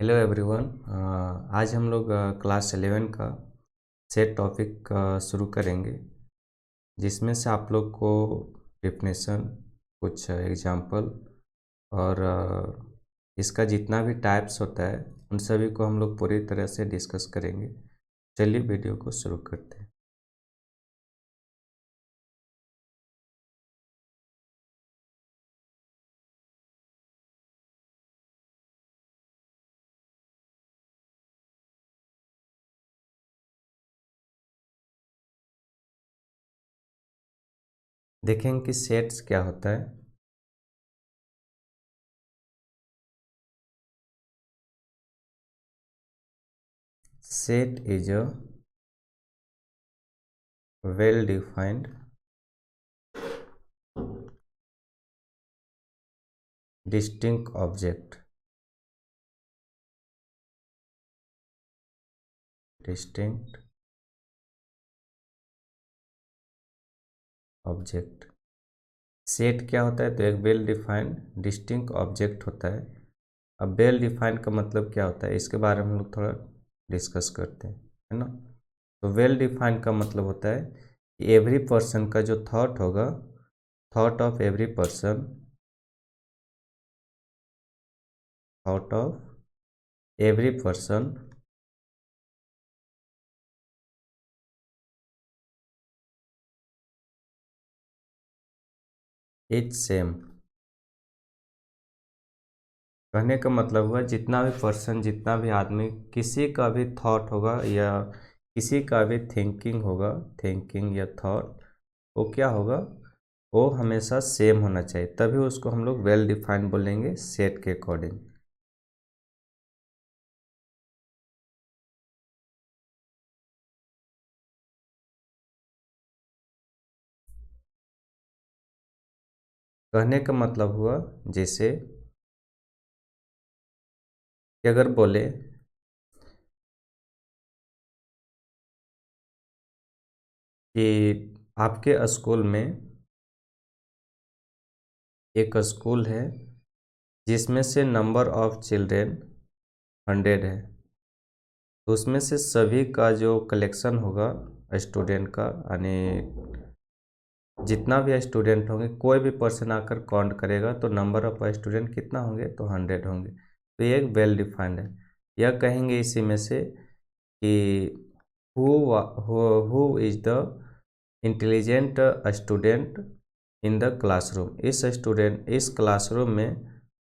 Hello everyone. आज हम लोग क्लास 11 का सेट टॉपिक शुरू करेंगे, जिसमें से आप लोग को डिफिनेशन, कुछ एग्जांपल और इसका जितना भी टाइप्स होता है उन सभी को हम लोग पूरी तरह से डिस्कस करेंगे। चलिए वीडियो को शुरू करते हैं। देखेंगे कि सेट्स क्या होता है। Set is a well defined distinct object. Set क्या होता है? तो एक वेल डिफाइंड डिस्टिंक्ट ऑब्जेक्ट होता है। अब वेल डिफाइंड का मतलब क्या होता है, इसके बारे में हम लोग थोड़ा डिस्कस करते हैं, है ना। तो वेल डिफाइंड का मतलब होता है कि एवरी पर्सन का जो थॉट होगा, thought of every person, thought of every person is same. कहने का मतलब हुआ जितना भी पर्सन, जितना भी आदमी, किसी का भी थॉट होगा या किसी का भी थिंकिंग होगा, थिंकिंग या थॉट, वो क्या होगा, वो हमेशा सेम होना चाहिए, तभी उसको हम लोग वेल डिफाइंड बोलेंगे सेट के अकॉर्डिंग। कहने का मतलब हुआ जैसे कि अगर बोले कि आपके स्कूल में एक स्कूल है जिसमें से नंबर ऑफ चिल्ड्रेन 100 है, तो उसमें से सभी का जो कलेक्शन होगा स्टूडेंट का, यानी जितना भी स्टूडेंट होंगे, कोई भी पर्सन आकर काउंट करेगा तो नंबर ऑफ स्टूडेंट कितना होंगे, तो 100 होंगे। तो ये एक वेल डिफाइंड है। यह कहेंगे इसी में से कि who is the intelligent student in the classroom. इस क्लासरूम में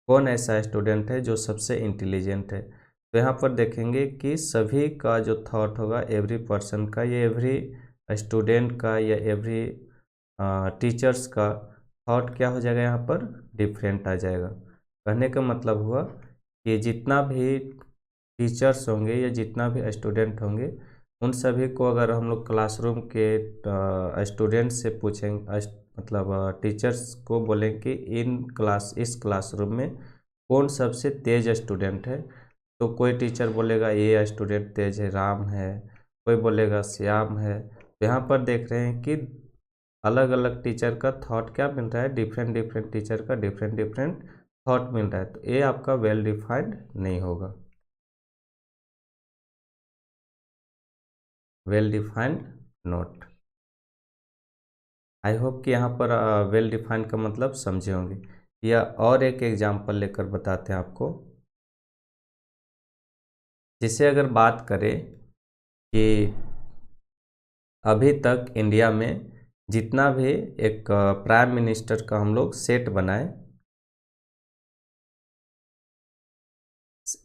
कौन ऐसा स्टूडेंट है जो सबसे इंटेलिजेंट है। तो यहाँ पर देखेंगे कि सभी का जो थॉट होगा, एवरी पर्सन का, या एवरी स्टूडेंट का, या एवरी टीचर्स का थॉट क्या हो जाएगा, यहाँ पर डिफरेंट आ जाएगा। कहने का मतलब हुआ कि जितना भी टीचर्स होंगे या जितना भी स्टूडेंट होंगे, उन सभी को अगर हम लोग क्लासरूम के स्टूडेंट से पूछेंगे, मतलब टीचर्स को बोलें कि इस क्लासरूम में कौन सबसे तेज स्टूडेंट है, तो कोई टीचर बोलेगा ये स्टूडेंट तेज है, राम है, कोई बोलेगा श्याम है। तो यहाँ पर देख रहे हैं कि अलग अलग टीचर का थॉट क्या मिल रहा है, डिफरेंट डिफरेंट टीचर का डिफरेंट डिफरेंट थॉट मिल रहा है, तो ये आपका वेल डिफाइंड नहीं होगा, well defined note. I hope कि यहाँ पर वेल डिफाइंड का मतलब समझे होंगे। या और एक एग्जांपल लेकर बताते हैं आपको। जिसे अगर बात करें कि अभी तक इंडिया में जितना भी एक प्राइम मिनिस्टर का हम लोग सेट बनाए,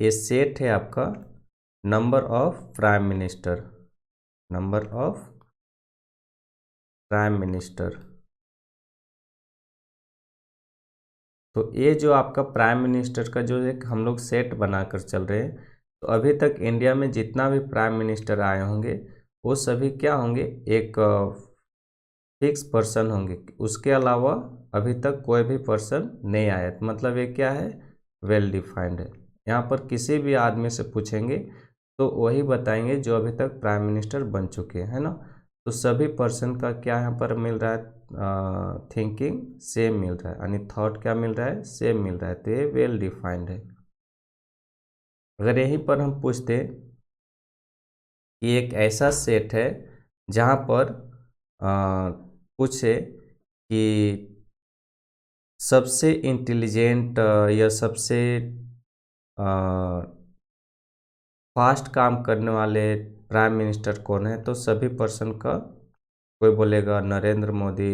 ये सेट है आपका number of prime minister, number of prime minister. तो ये जो आपका प्राइम मिनिस्टर का जो एक हम लोग सेट बनाकर चल रहे हैं, तो अभी तक इंडिया में जितना भी प्राइम मिनिस्टर आए होंगे, वो सभी क्या होंगे, एक फिक्स पर्सन होंगे। उसके अलावा अभी तक कोई भी पर्सन नहीं आया, तो मतलब ये क्या है, वेल डिफाइंड है। यहाँ पर किसी भी आदमी से पूछेंगे तो वही बताएंगे जो अभी तक प्राइम मिनिस्टर बन चुके हैं, है ना। तो सभी पर्सन का क्या यहाँ पर मिल रहा है, थिंकिंग सेम मिल रहा है, यानी थॉट क्या मिल रहा है, सेम मिल रहा है, तो ये वेल डिफाइंड है। अगर यहीं पर हम पूछते कि एक ऐसा सेट है जहाँ पर पूछे कि सबसे इंटेलिजेंट या सबसे फास्ट काम करने वाले प्राइम मिनिस्टर कौन है, तो सभी पर्सन का कोई बोलेगा नरेंद्र मोदी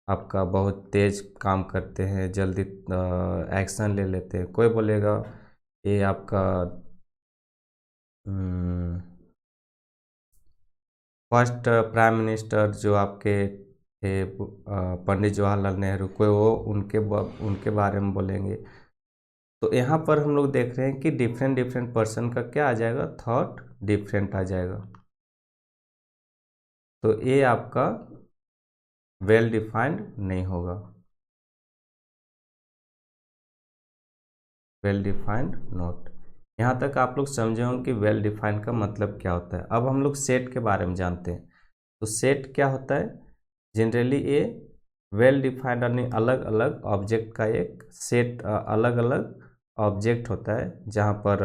आपका बहुत तेज काम करते हैं, जल्दी एक्शन ले लेते हैं। कोई बोलेगा ये आपका फर्स्ट प्राइम मिनिस्टर जो आपके थे पंडित जवाहरलाल नेहरू, कोई वो उनके बारे में बोलेंगे। तो यहाँ पर हम लोग देख रहे हैं कि डिफरेंट डिफरेंट पर्सन का क्या आ जाएगा, थॉट डिफरेंट आ जाएगा। तो ये आपका वेल डिफाइंड नहीं होगा, वेल डिफाइंड नोट। यहाँ तक आप लोग समझे होंगे कि वेल डिफाइंड का मतलब क्या होता है। अब हम लोग सेट के बारे में जानते हैं। तो सेट क्या होता है, जनरली ये वेल डिफाइंड यानी अलग अलग ऑब्जेक्ट का एक सेट, अलग अलग ऑब्जेक्ट होता है जहाँ पर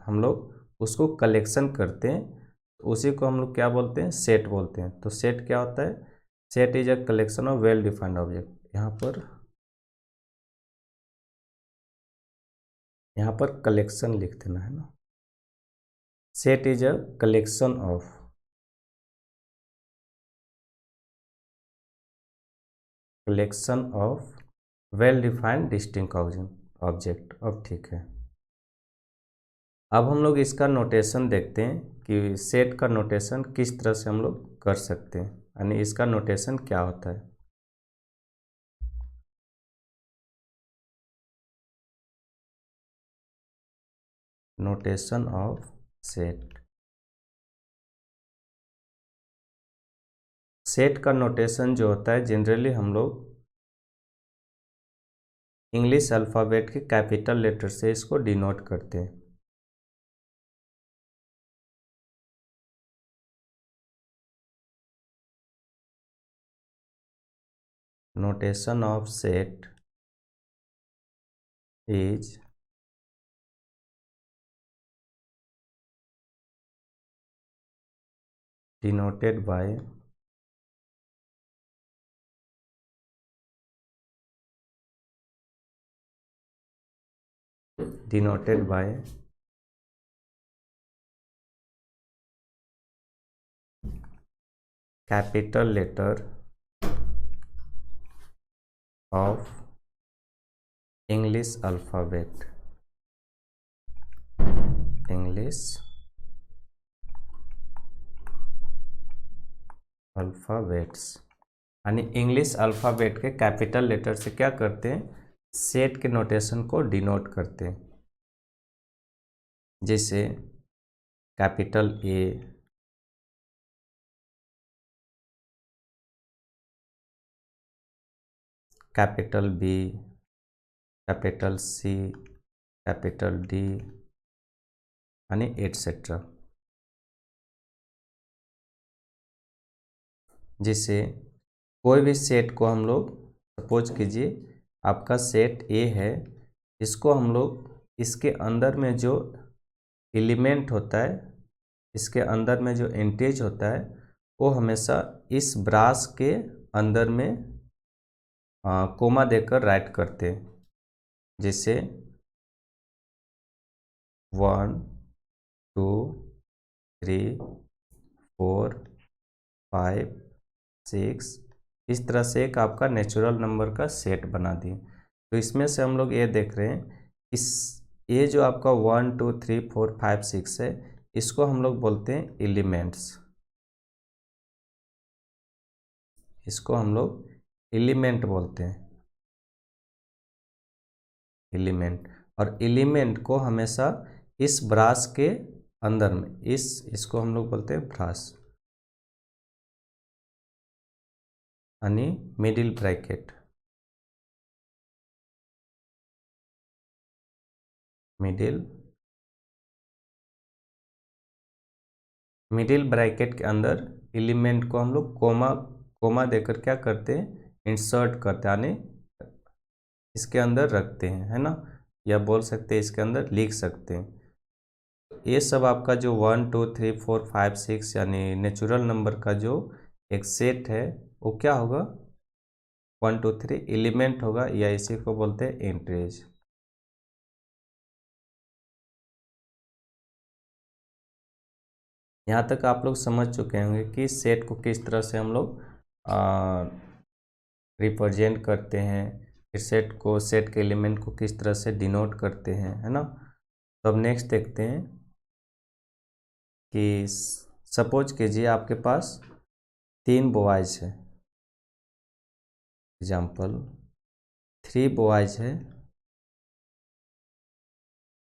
हम लोग उसको कलेक्शन करते हैं, तो उसी को हम लोग क्या बोलते हैं, सेट बोलते हैं। तो सेट क्या होता है, set is a collection of well defined object. यहाँ पर कलेक्शन लिख देना है ना। Set is a collection of well defined distinct object. अब ठीक है, अब हम लोग इसका नोटेशन देखते हैं कि सेट का नोटेशन किस तरह से हम लोग कर सकते हैं, यानी इसका नोटेशन क्या होता है। नोटेशन ऑफ सेट, सेट का नोटेशन जो होता है जनरली हम लोग इंग्लिश अल्फ़ाबेट के कैपिटल लेटर से इसको डिनोट करते हैं। Notation of set is denoted by capital letter of English alphabet, English alphabets. यानी इंग्लिश अल्फ़ाबेट के कैपिटल लेटर से क्या करते हैं, सेट के नोटेशन को डिनोट करते हैं। जैसे capital A, capital B, capital C, capital D, यानी एटसेट्रा। जिससे कोई भी सेट को हम लोग, सपोज कीजिए आपका सेट ए है, इसको हम लोग इसके अंदर में जो एलिमेंट होता है, इसके अंदर में जो एंट्रीज होता है, वो हमेशा इस ब्रास के अंदर में कोमा देकर राइट करते हैं। जैसे 1 2 3 4 5 6, इस तरह से एक आपका नेचुरल नंबर का सेट बना दिए। तो इसमें से हम लोग ये देख रहे हैं, इस ये जो आपका 1 2 3 4 5 6 है, इसको हम लोग बोलते हैं एलिमेंट्स। इसको हम लोग एलिमेंट बोलते हैं, एलिमेंट। और एलिमेंट को हमेशा इस ब्रास के अंदर में, इसको हम लोग बोलते हैं ब्रास, यानी मिडिल ब्रैकेट, मिडिल ब्रैकेट के अंदर एलिमेंट को हम लोग कोमा देकर क्या करते हैं, इंसर्ट करते हैं, यानी इसके अंदर रखते हैं, है ना, या बोल सकते हैं इसके अंदर लिख सकते हैं। ये सब आपका जो 1 2 3 4 5 6 यानी नेचुरल नंबर का जो एक सेट है वो क्या होगा, 1 2 3 एलिमेंट होगा, या इसी को बोलते हैं इंटीजर। यहाँ तक आप लोग समझ चुके होंगे कि सेट को किस तरह से हम लोग रिप्रेजेंट करते हैं, फिर सेट के एलिमेंट को किस तरह से डिनोट करते हैं, है ना। तो अब नेक्स्ट देखते हैं कि सपोज कीजिए आपके पास 3 बॉयज है, एग्जाम्पल 3 बॉयज है,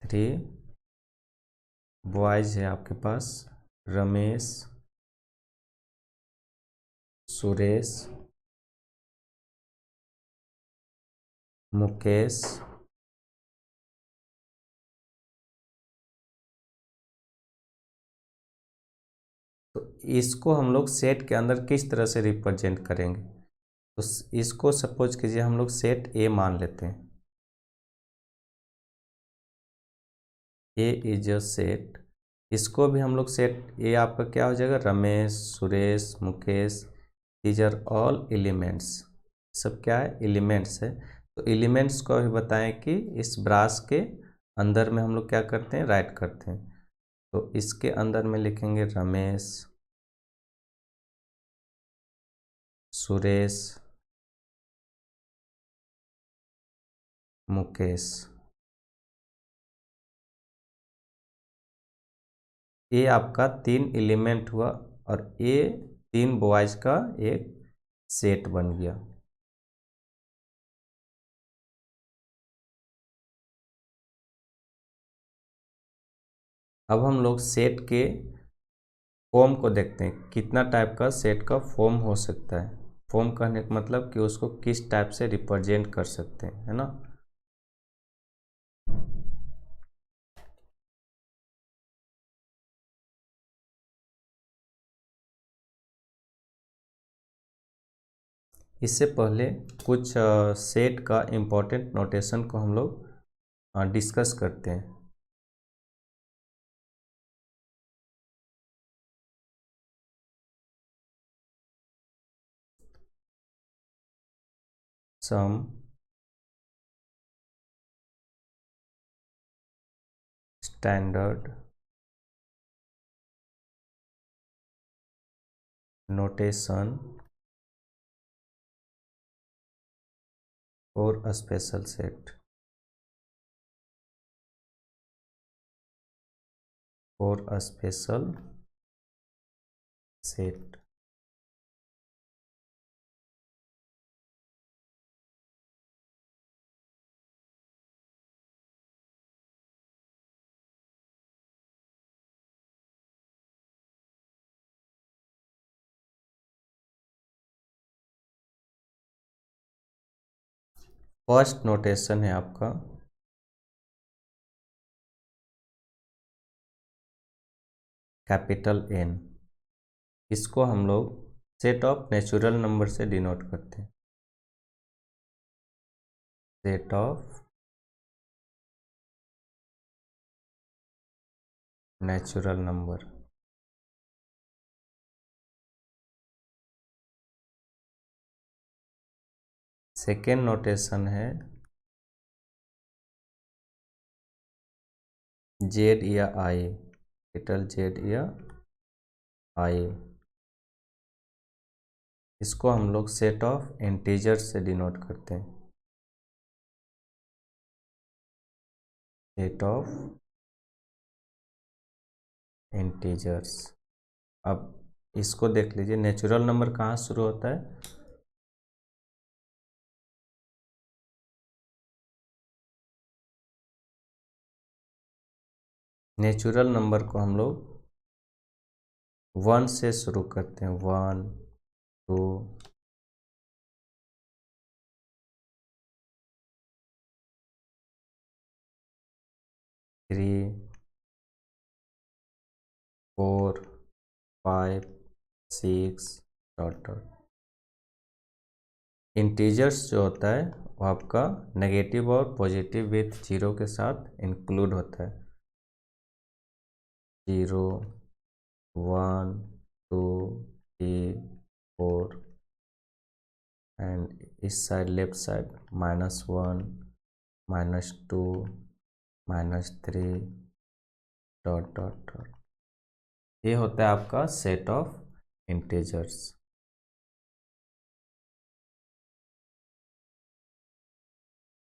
3 बॉयज है आपके पास, रमेश, सुरेश, मुकेश, तो इसको हम लोग सेट के अंदर किस तरह से रिप्रेजेंट करेंगे। तो इसको सपोज कीजिए हम लोग सेट ए मान लेते हैं, ए इज अ सेट। इसको भी हम लोग सेट ए आपका क्या हो जाएगा, Ramesh, Suresh, Mukesh, these are all elements, सब क्या है, एलिमेंट्स है। तो एलिमेंट्स को भी बताएं कि इस ब्रास के अंदर में हम लोग क्या करते हैं, राइट करते हैं। तो इसके अंदर में लिखेंगे रमेश, सुरेश, मुकेश। ये आपका 3 एलिमेंट हुआ और ये 3 बॉयज का एक सेट बन गया। अब हम लोग सेट के फॉर्म को देखते हैं, कितना टाइप का सेट का फॉर्म हो सकता है। फॉर्म कहने का मतलब कि उसको किस टाइप से रिप्रेजेंट कर सकते हैं, है ना। इससे पहले कुछ सेट का इम्पोर्टेंट नोटेशन को हम लोग डिस्कस करते हैं। सम, स्टैंडर्ड नोटेशन और स्पेशल सेट, और स्पेशल सेट। फर्स्ट नोटेशन है आपका कैपिटल एन। इसको हम लोग सेट ऑफ नेचुरल नंबर से डिनोट करते हैं, set of natural number. Second notation है जेड या आई, कैपिटल जेड या आई। इसको हम लोग सेट ऑफ इंटीजर से डिनोट करते हैं, सेट ऑफ इंटीजर्स। अब इसको देख लीजिए, नेचुरल नंबर कहाँ शुरू होता है, नेचुरल नंबर को हम लोग 1 से शुरू करते हैं, 1 2 3 4 5 6 डॉट डॉट। इंटीजर्स जो होता है वो आपका नेगेटिव और पॉजिटिव विथ 0 के साथ इंक्लूड होता है। 0 1 2 3 4 एंड इस side left side -1 -2 -3 dot dot dot. ये होता है आपका set of integers.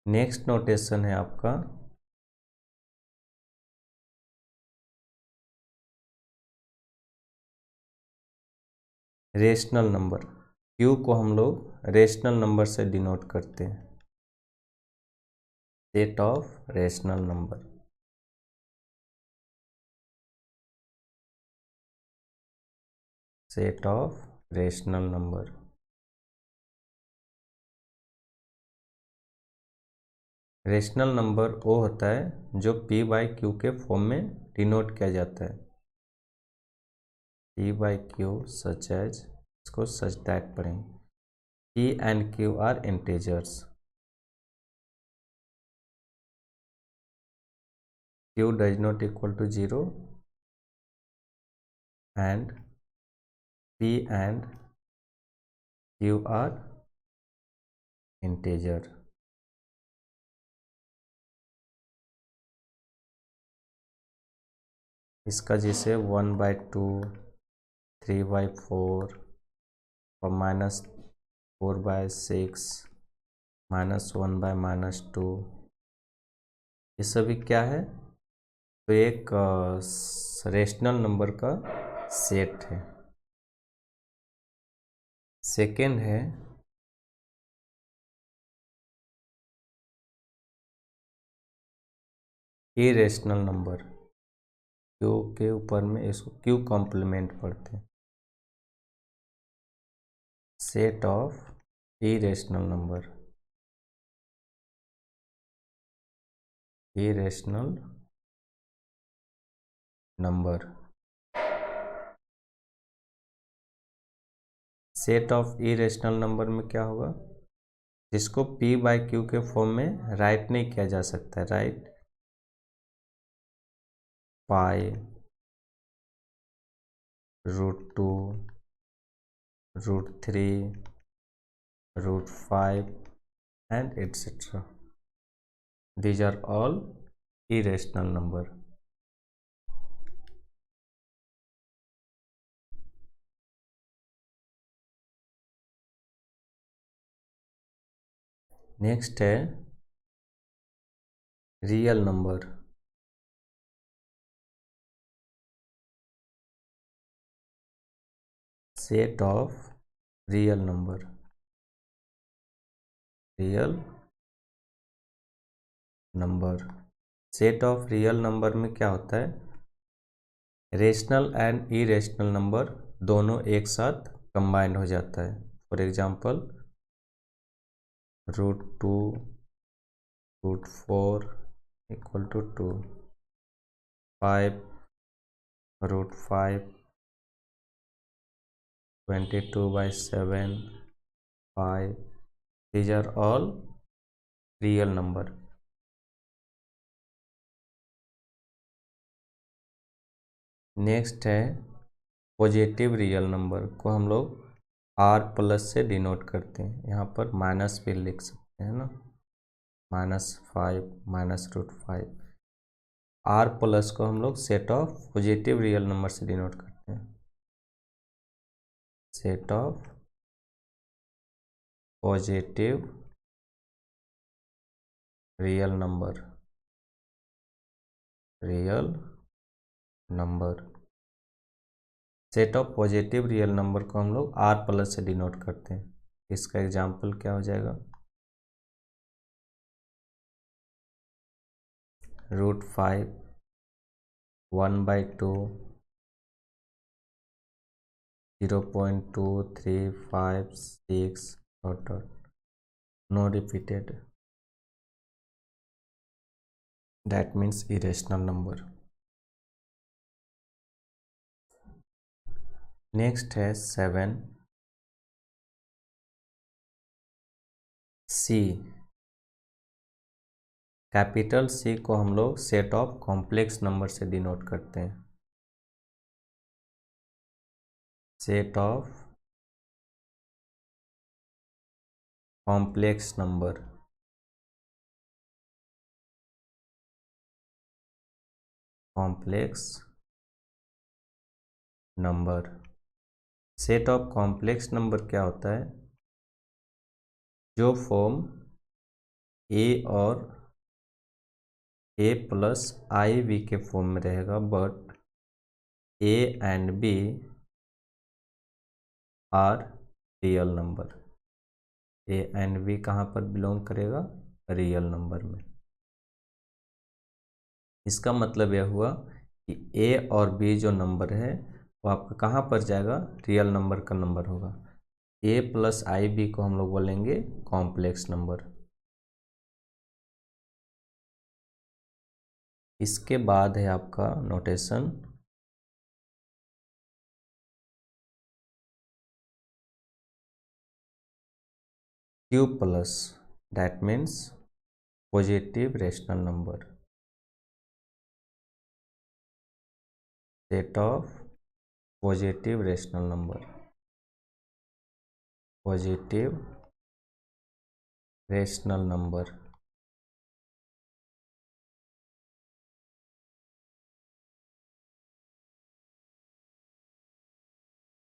Next notation है आपका रेशनल नंबर। क्यू को हम लोग रेशनल नंबर से डिनोट करते हैं, set of rational number. Set of rational number. Rational number वो होता है जो p बाई क्यू के फॉर्म में डिनोट किया जाता है। p by Q such as, इसको सच दैट पढ़ेंगे, p and q are integers. q does not equal to 0 and p and q are integer. इसका जैसे 1/2 3/4 और -4/6 -1/-2, ये सभी क्या है, तो एक रेशनल नंबर का सेट है। सेकेंड है इरेशनल नंबर। क्यू के ऊपर में इसको क्यू कॉम्प्लीमेंट पढ़ते हैं। Set of irrational number. Irrational number. Set of irrational number में क्या होगा, जिसको p बाई क्यू के फॉर्म में राइट नहीं किया जा सकता है, right pi √2 √3 √5 and etc. These are all irrational number. Next है real number. Set of real number. Real number. Set of real number में क्या होता है, रेशनल एंड इरेशनल नंबर दोनों एक साथ कंबाइंड हो जाता है। For example √2 √4 equal to 2, 5 √5 22/7 5। these are all real number। Next है पॉजिटिव रियल नंबर को हम लोग r+ से डिनोट करते हैं। यहाँ पर माइनस भी लिख सकते हैं ना, -5 -√5। r+ को हम लोग set of positive real number से डिनोट करते हैं। Set of positive real number. Real number. Set of positive real number को हम लोग r+ से डिनोट करते हैं। इसका एग्जाम्पल क्या हो जाएगा, √5 1/2 0.2356 dot dot, no repeated, that means irrational number। Next है 7 C। कैपिटल C को हम लोग सेट ऑफ कॉम्प्लेक्स नंबर से डिनोट करते हैं। Set of complex number, complex number. Set of complex number क्या होता है? जो फॉर्म ए और ए प्लस आई बी के फॉर्म में रहेगा, but A and B are real number. A and B कहाँ पर बिलोंग करेगा? रियल नंबर में। इसका मतलब यह हुआ कि ए और बी जो नंबर है वो आपका कहाँ पर जाएगा? रियल नंबर का नंबर होगा। ए प्लस आई बी को हम लोग बोलेंगे कॉम्प्लेक्स नंबर। इसके बाद है आपका notation Q plus, that means positive rational number. Set of positive rational number, positive rational number.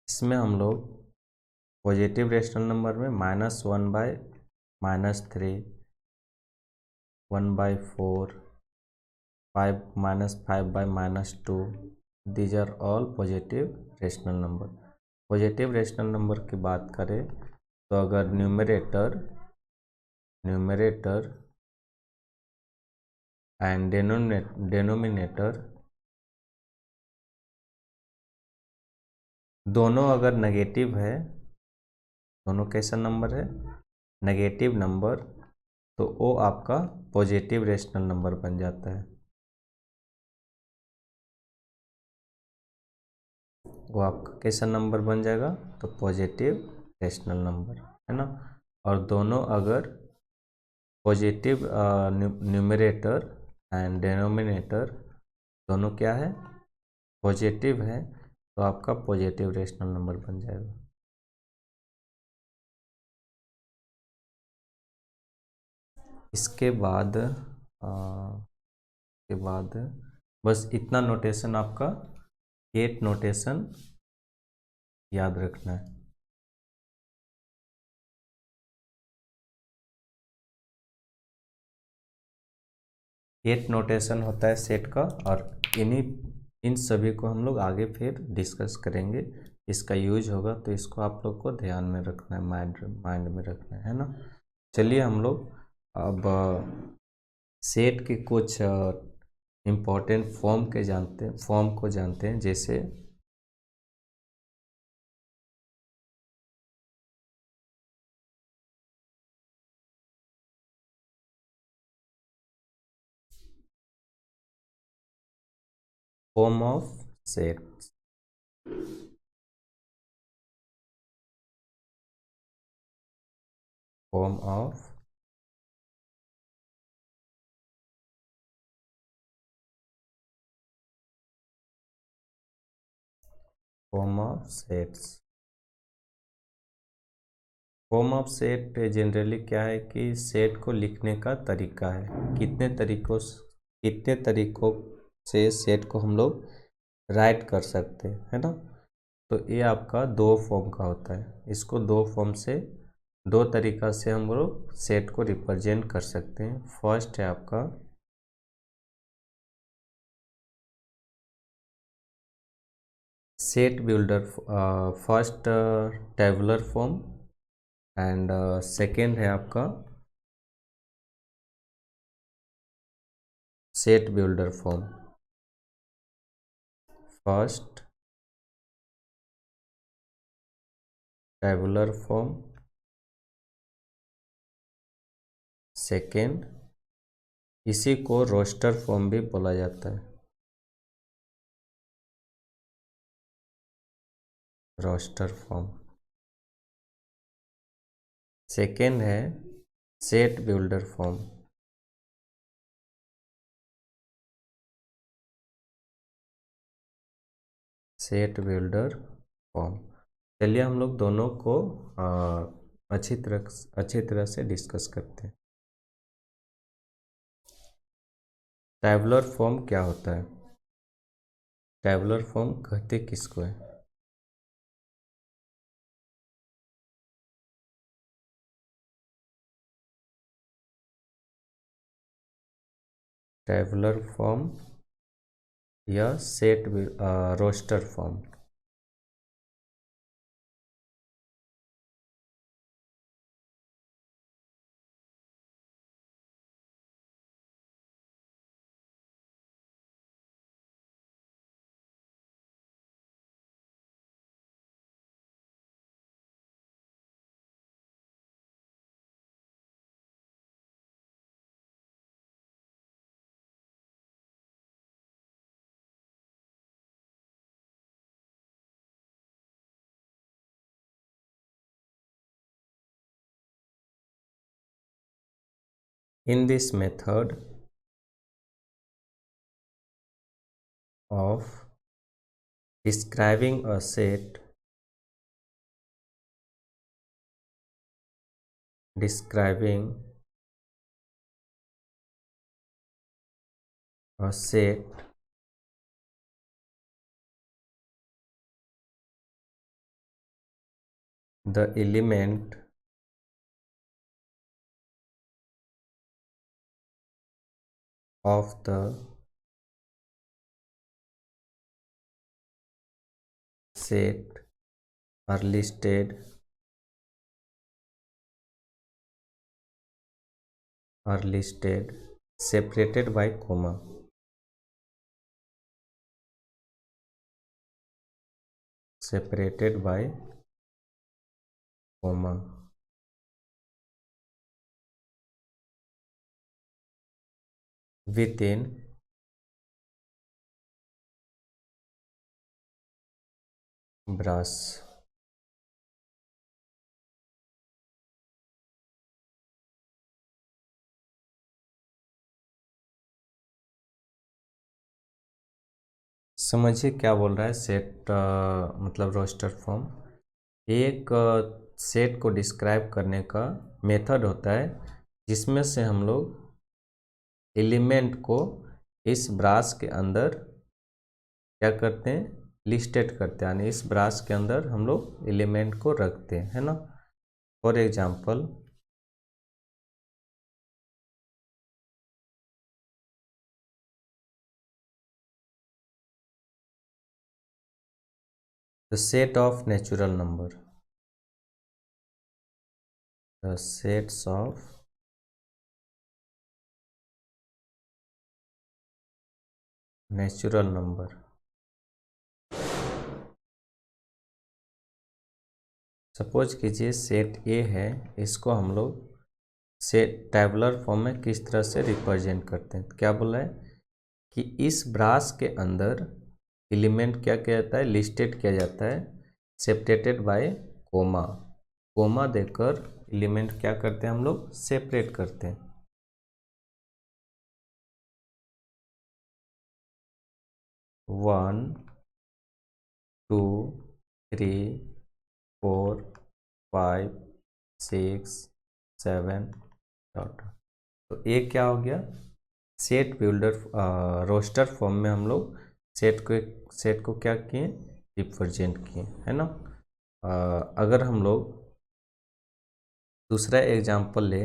इसमें हम लोग पॉजिटिव रेशनल नंबर में -1/-3, 1/4, 5 -5/-2, these are all positive rational number. Positive rational number की बात करें तो अगर न्यूमरेटर एंड डेनोमिनेटर दोनों अगर नेगेटिव है, दोनों कैसा नंबर है? नेगेटिव नंबर, तो वो आपका पॉजिटिव रेशनल नंबर बन जाता है। वो आपका कैसा नंबर बन जाएगा? तो पॉजिटिव रेशनल नंबर, है ना। और दोनों अगर पॉजिटिव न्यूमरेटर एंड डेनोमिनेटर दोनों क्या है? पॉजिटिव है, तो आपका पॉजिटिव रेशनल नंबर बन जाएगा। इसके बाद बस इतना नोटेशन आपका 8 नोटेशन याद रखना है। 8 नोटेशन होता है सेट का, और इन सभी को हम लोग आगे फिर डिस्कस करेंगे। इसका यूज होगा तो इसको आप लोग को ध्यान में रखना है, माइंड में रखना है ना। चलिए हम लोग अब सेट के कुछ इम्पोर्टेंट फॉर्म को जानते हैं। जैसे form of set, form of sets. Form of set generally क्या है कि सेट को लिखने का तरीका है। कितने तरीकों से सेट को हम लोग राइट कर सकते हैं, है ना। तो ये आपका 2 फॉर्म का होता है। इसको 2 फॉर्म से, 2 तरीका से हम लोग सेट को रिप्रेजेंट कर सकते हैं। फर्स्ट है आपका set builder, first tabular form, and second है आपका set builder form. First tabular form, second, इसी को रोस्टर फॉर्म भी बोला जाता है, रोस्टर फॉर्म। सेकेंड है set builder form. Set builder form चलिए हम लोग दोनों को अच्छी तरह से डिस्कस करते हैं। टैबुलर फॉर्म क्या होता है? टैबुलर फॉर्म कहते किसको है? टैबुलर फॉर्म या set roster form. In this method of describing a set, the element of the set are listed separated by comma. Separated by comma. Within brass. समझिए क्या बोल रहा है सेट मतलब रोस्टर फॉर्म। एक सेट को describe करने का मेथड होता है जिसमें से हम लोग एलिमेंट को इस ब्रास के अंदर क्या करते हैं, लिस्टेड करते हैं, यानी इस ब्रास के अंदर हम लोग एलिमेंट को रखते हैं, है ना। For example the set of natural number, the sets of natural number। Suppose कीजिए सेट ए है, इसको हम लोग सेट टैबुलर फॉर्म में किस तरह से रिप्रेजेंट करते हैं। क्या बोला है कि इस ब्रास के अंदर एलिमेंट क्या किया जाता है, लिस्टेड किया जाता है, सेपरेटेड बाय कोमा। कोमा देकर एलिमेंट क्या करते हैं हम लोग, सेपरेट करते हैं। 1 2 3 4 5 6 7 डॉट। तो ये क्या हो गया, सेट बिल्डर रोस्टर फॉर्म में हम लोग सेट को क्या किए, रिप्रेजेंट किए, है ना। अगर हम लोग दूसरा एग्जांपल ले,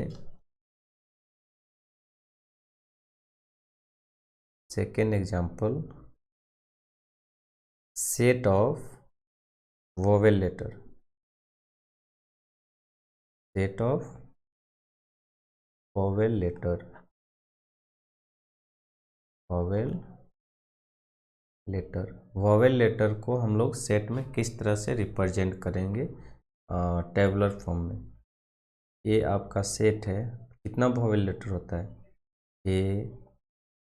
second example, set of vowel letter, set of vowel letter, vowel letter को हम लोग सेट में किस तरह से रिप्रेजेंट करेंगे टेबुलर फॉर्म में। ये आपका सेट है, कितना वोवेल लेटर होता है, ए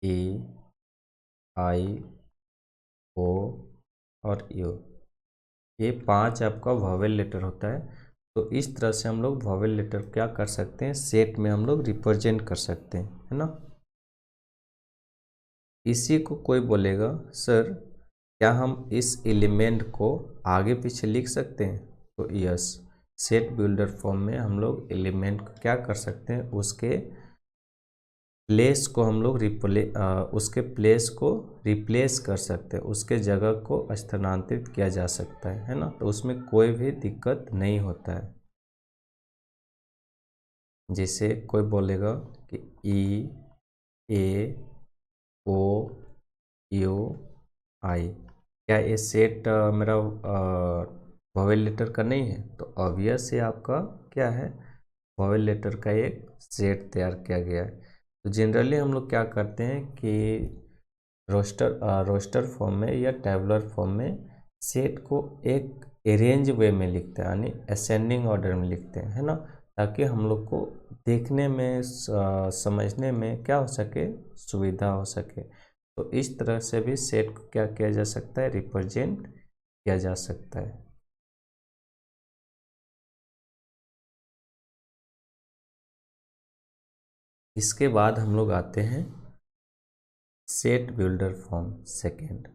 ई आई ओ और यू, ये 5 आपका वोवेल लेटर होता है। तो इस तरह से हम लोग वोवेल लेटर क्या कर सकते हैं, सेट में हम लोग रिप्रेजेंट कर सकते हैं, है ना। इसी को कोई बोलेगा सर क्या हम इस एलिमेंट को आगे पीछे लिख सकते हैं? तो यस, सेट बिल्डर फॉर्म में हम लोग एलिमेंट को क्या कर सकते हैं, उसके प्लेस को हम लोग उसके प्लेस को रिप्लेस कर सकते हैं, उसके जगह को स्थानांतरित किया जा सकता है ना। तो उसमें कोई भी दिक्कत नहीं होता है। जैसे कोई बोलेगा कि ई ए ओ यू आई, क्या ये सेट मेरा वोवेल लेटर का नहीं है? तो ऑब्वियस है आपका क्या है, वोवेल लेटर का एक सेट तैयार किया गया है। तो जनरली हम लोग क्या करते हैं कि रोस्टर फॉर्म में या टैबुलर फॉर्म में सेट को एक अरेंज वे में लिखते हैं, यानी असेंडिंग ऑर्डर में लिखते हैं, है ना, ताकि हम लोग को देखने में समझने में क्या हो सके, सुविधा हो सके। तो इस तरह से भी सेट को क्या किया जा सकता है, रिप्रेजेंट किया जा सकता है। इसके बाद हम लोग आते हैं set builder form second.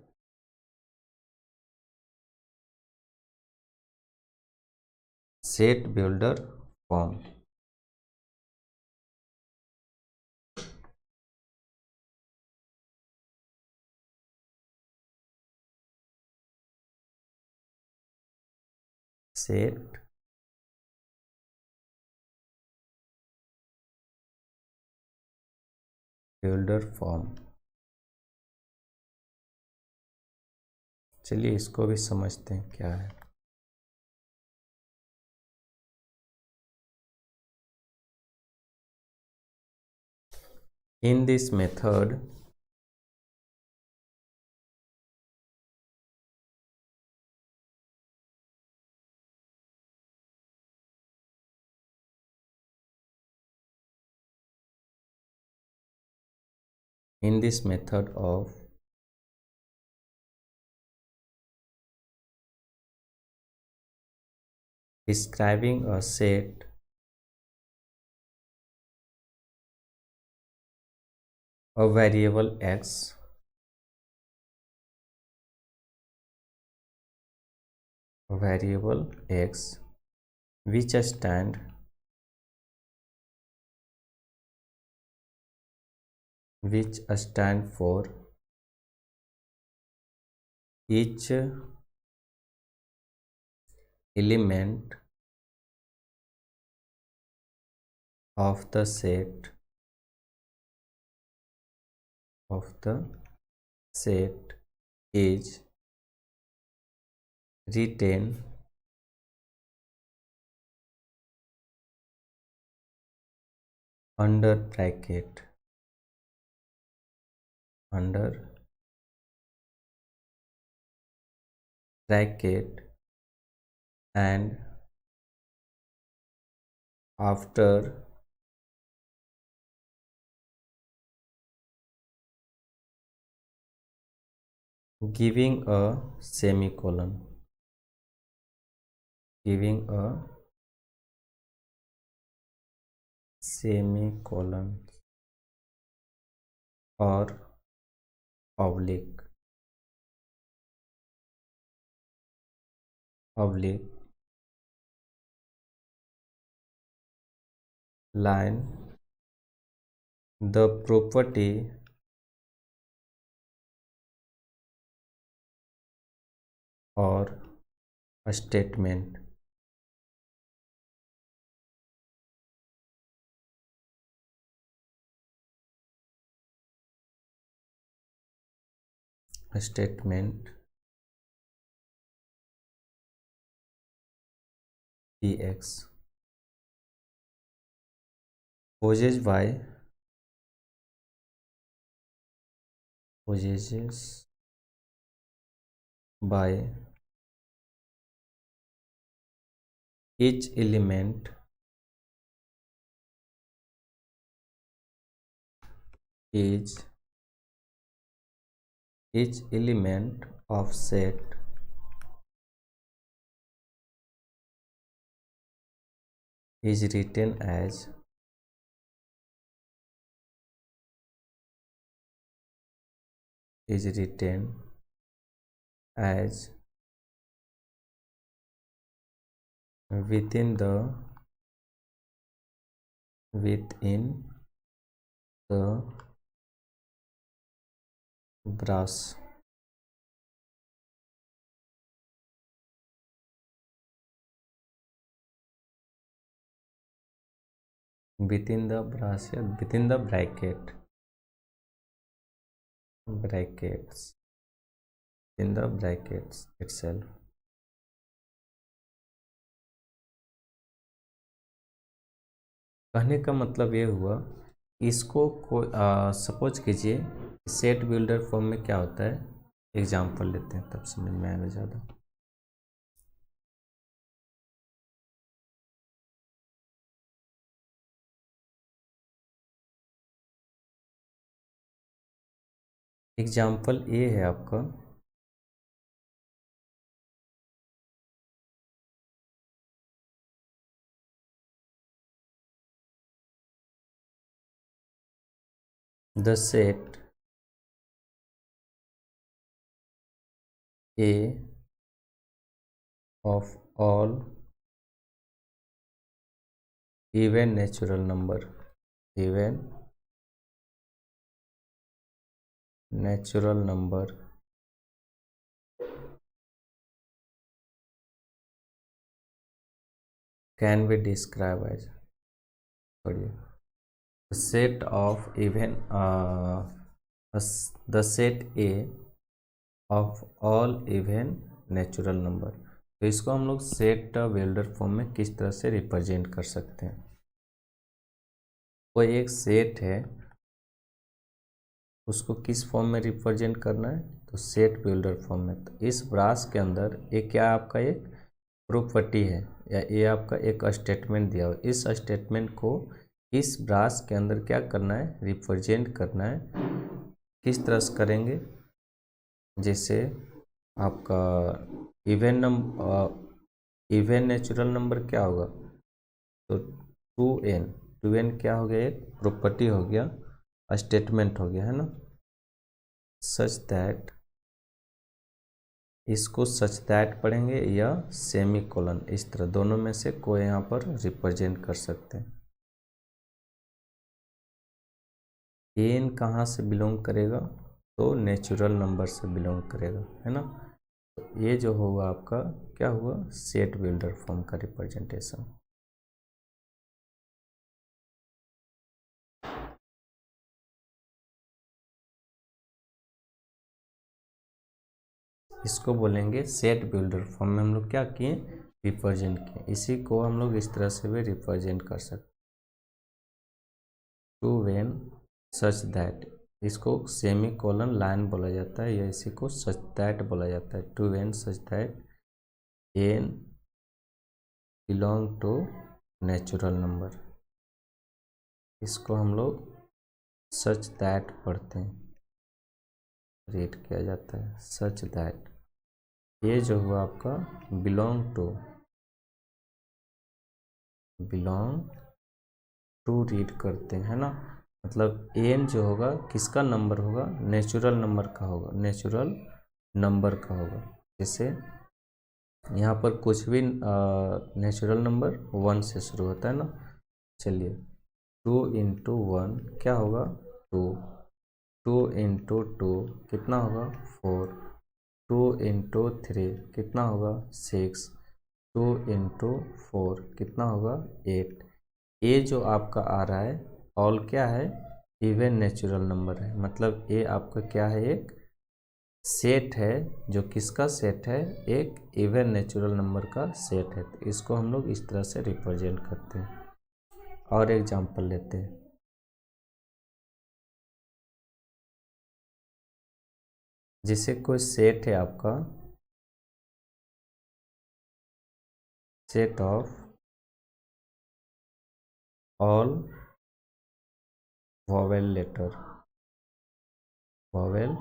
Set builder form set builder form. चलिए इसको भी समझते हैं क्या है। In this method, of describing a set of variable x which stand for each element of the set is written under bracket and after giving a semicolon or oblique line, the property or statement px possessed by each element of set is written as as within the brass. Within the brass या within the brackets in the brackets itself. कहने का मतलब ये हुआ, इसको suppose कीजिए set builder form में क्या होता है, एग्जाम्पल लेते हैं तब समझ में आएगा ज़्यादा। एग्जाम्पल ए है आपका the set A of all even natural number can be described as set of even the set A of all even natural number. तो इसको हम लोग सेट बिल्डर फॉर्म में किस तरह से रिप्रेजेंट कर सकते हैं। कोई एक सेट है, उसको किस फॉर्म में रिप्रेजेंट करना है, तो सेट बिल्डर फॉर्म में। तो इस ब्रास के अंदर एक क्या आपका एक प्रॉपर्टी है या ये आपका एक स्टेटमेंट दिया हुआ, इस स्टेटमेंट को इस ब्रास के अंदर क्या करना है, रिप्रेजेंट करना है। किस तरह से करेंगे, जैसे आपका इवन नेचुरल नंबर क्या होगा, तो 2n क्या हो गया, एक प्रॉपर्टी हो गया, स्टेटमेंट हो गया, है ना। सच दैट, इसको सच दैट पढ़ेंगे या सेमी कोलन, इस तरह दोनों में से कोई यहाँ पर रिप्रेजेंट कर सकते हैं। एन कहाँ से बिलोंग करेगा, तो नेचुरल नंबर से बिलोंग करेगा, है ना। तो ये जो होगा आपका क्या हुआ, सेट बिल्डर फॉर्म का रिप्रेजेंटेशन। इसको बोलेंगे सेट बिल्डर फॉर्म में हम लोग क्या किए, रिप्रेजेंट किए। इसी को हम लोग इस तरह से भी रिप्रेजेंट कर सकते। टू व्हेन सच दैट, इसको सेमी कोलन लाइन बोला जाता है या इसी को सच दैट बोला जाता है। To when such that N belong to natural number, इसको हम लोग सच दैट पढ़ते हैं, रीड किया जाता है सच दैट। ये जो हुआ आपका बिलोंग टू रीड करते हैं, है ना। मतलब एन जो होगा किसका नंबर होगा, नेचुरल नंबर का होगा, नेचुरल नंबर का होगा। जैसे यहाँ पर कुछ भी नेचुरल नंबर 1 से शुरू होता है ना। चलिए 2 इंटू 1 क्या होगा, 2। 2 इंटू 2 कितना होगा, 4। 2 इंटू 3 कितना होगा, 6। 2 इंटू 4 कितना होगा, 8। ये जो आपका आ रहा है ऑल क्या है, इवन नेचुरल नंबर है। मतलब ये आपका क्या है, एक सेट है, जो किसका सेट है, एक इवन नेचुरल नंबर का सेट है। तो इसको हम लोग इस तरह से रिप्रेजेंट करते हैं। और एग्जांपल लेते हैं, जैसे कोई सेट है आपका, set of all vowel letter, vowel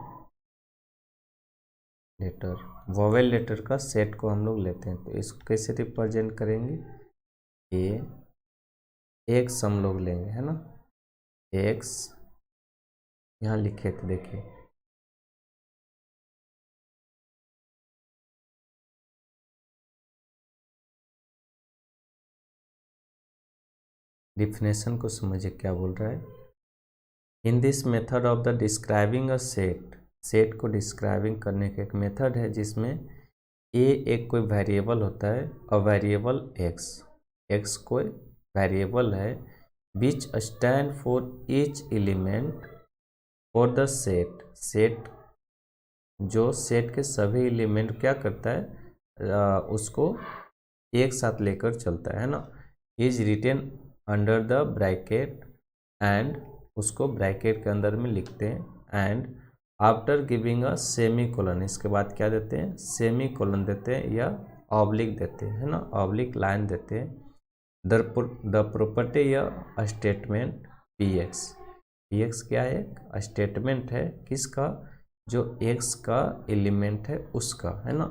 letter का सेट को हम लोग लेते हैं। तो इसको कैसे रिप्रेजेंट करेंगे, एक्स हम लोग लेंगे, है ना। एक्स यहाँ लिखे थे, देखिए डिफिनेशन को समझिए क्या बोल रहा है। In this method of the describing a set, set को डिस्क्राइबिंग करने का एक मेथड है जिसमें ए एक कोई वेरिएबल होता है और वेरिएबल एक्स कोई वेरिएबल है, विच stand for each element for the set, set जो सेट के सभी एलिमेंट क्या करता है उसको एक साथ लेकर चलता है ना, is written under the bracket and, उसको ब्रैकेट के अंदर में लिखते हैं, and after giving a semicolon, इसके बाद क्या देते हैं, सेमी कोलन देते हैं या ऑब्लिक देते हैं, है ना, ऑब्लिक लाइन देते हैं। द प्रॉपर्टी या स्टेटमेंट पी एक्स क्या है, एक स्टेटमेंट है किसका, जो एक्स का एलिमेंट है उसका, है ना,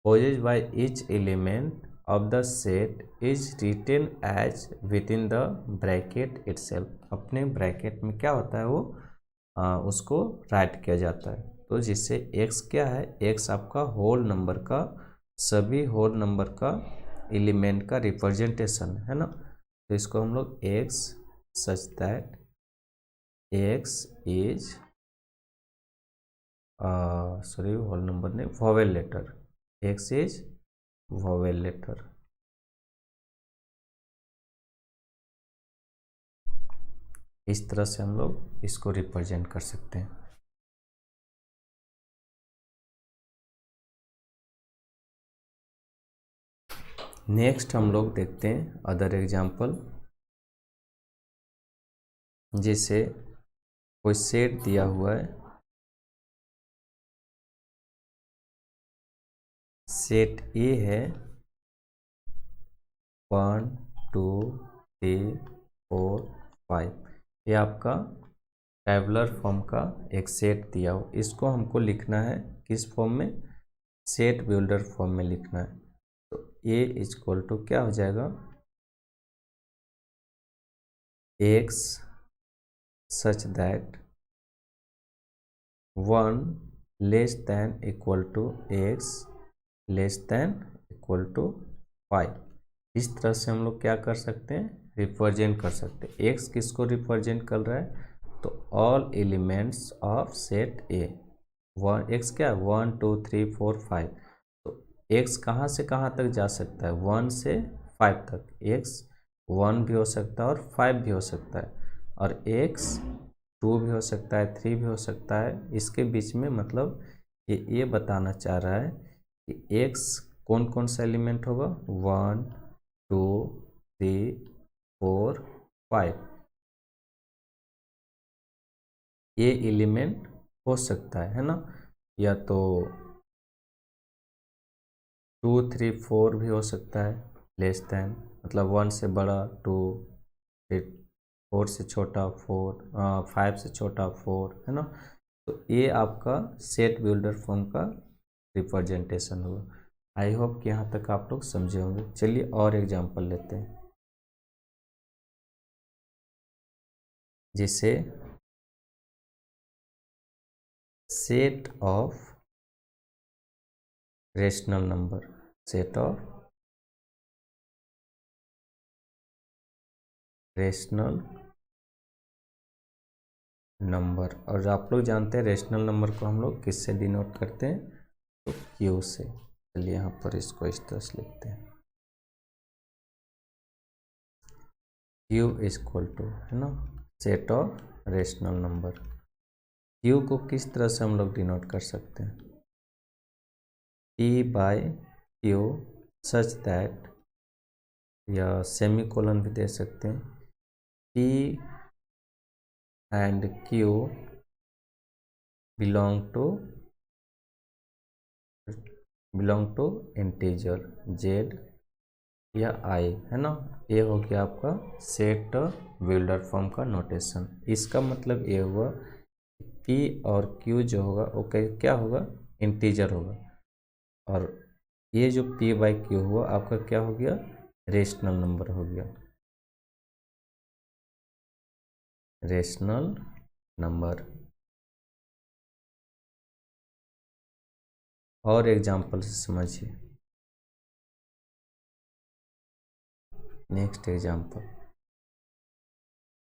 poses by each element of the set is written as within the bracket itself, अपने ब्रैकेट में क्या होता है वो उसको राइट किया जाता है। तो जिससे x क्या है, x आपका होल नंबर का, सभी होल नंबर का एलिमेंट का रिप्रेजेंटेशन है ना। तो इसको हम लोग x such that x is sorry whole number नहीं, vowel letter, x is vowel letter. इस तरह से हम लोग इसको रिप्रेजेंट कर सकते हैं। नेक्स्ट हम लोग देखते हैं अदर एग्जाम्पल, जैसे कोई सेट दिया हुआ है, सेट ए है 1 2 3 4 5, ये आपका टेबुलर फॉर्म का एक सेट दिया हो, इसको हमको लिखना है किस फॉर्म में, सेट बिल्डर फॉर्म में लिखना है। तो ए इज इक्वल टू क्या हो जाएगा, X such that 1 less than equal to X less than equal to 5। इस तरह से हम लोग क्या कर सकते हैं, रिप्रेजेंट कर सकते हैं। एक्स किसको रिप्रेजेंट कर रहा है, तो all elements of set A, x क्या है 1 2 3 4 5, तो एक्स कहाँ से कहाँ तक जा सकता है, 1 से 5 तक, एक्स 1 भी हो सकता है और 5 भी हो सकता है, और एक्स 2 भी हो सकता है, 3 भी हो सकता है, इसके बीच में मतलब ये बताना चाह रहा है कि एक्स कौन कौन सा एलिमेंट होगा, 1 2 3 4 5, ये एलिमेंट हो सकता है ना, या तो 2 3 4 भी हो सकता है, लेस दैन मतलब 1 से बड़ा 2, फिर 4 से छोटा 4, 5 से छोटा 4, है ना। तो ये आपका सेट बिल्डर फॉर्म का रिप्रेजेंटेशन होगा। आई होप कि यहाँ तक आप लोग समझे होंगे। चलिए और एग्जांपल लेते हैं, जिसे set of rational number, set of rational number, और आप लोग जानते हैं रेशनल नंबर को हम लोग किससे डिनोट करते हैं, तो क्यू से। चलिए यहाँ पर इसको इस तरह से लिखते हैं, क्यू इज इक्वल टू, है ना, set of rational number. Q को किस तरह से हम लोग डिनोट कर सकते हैं, P by Q such that, या सेमी कोलन भी दे सकते हैं, P and Q belong to integer Z या I, है ना। ये हो गया आपका सेट बिल्डर फॉर्म का नोटेशन। इसका मतलब ये हुआ P और Q जो होगा वो क्या होगा, इंटीजर होगा, और ये जो P बाई Q हुआ आपका क्या हो गया, रेशनल नंबर हो गया, रेशनल नंबर। और एग्जाम्पल से समझिए, नेक्स्ट एग्जाम्पल,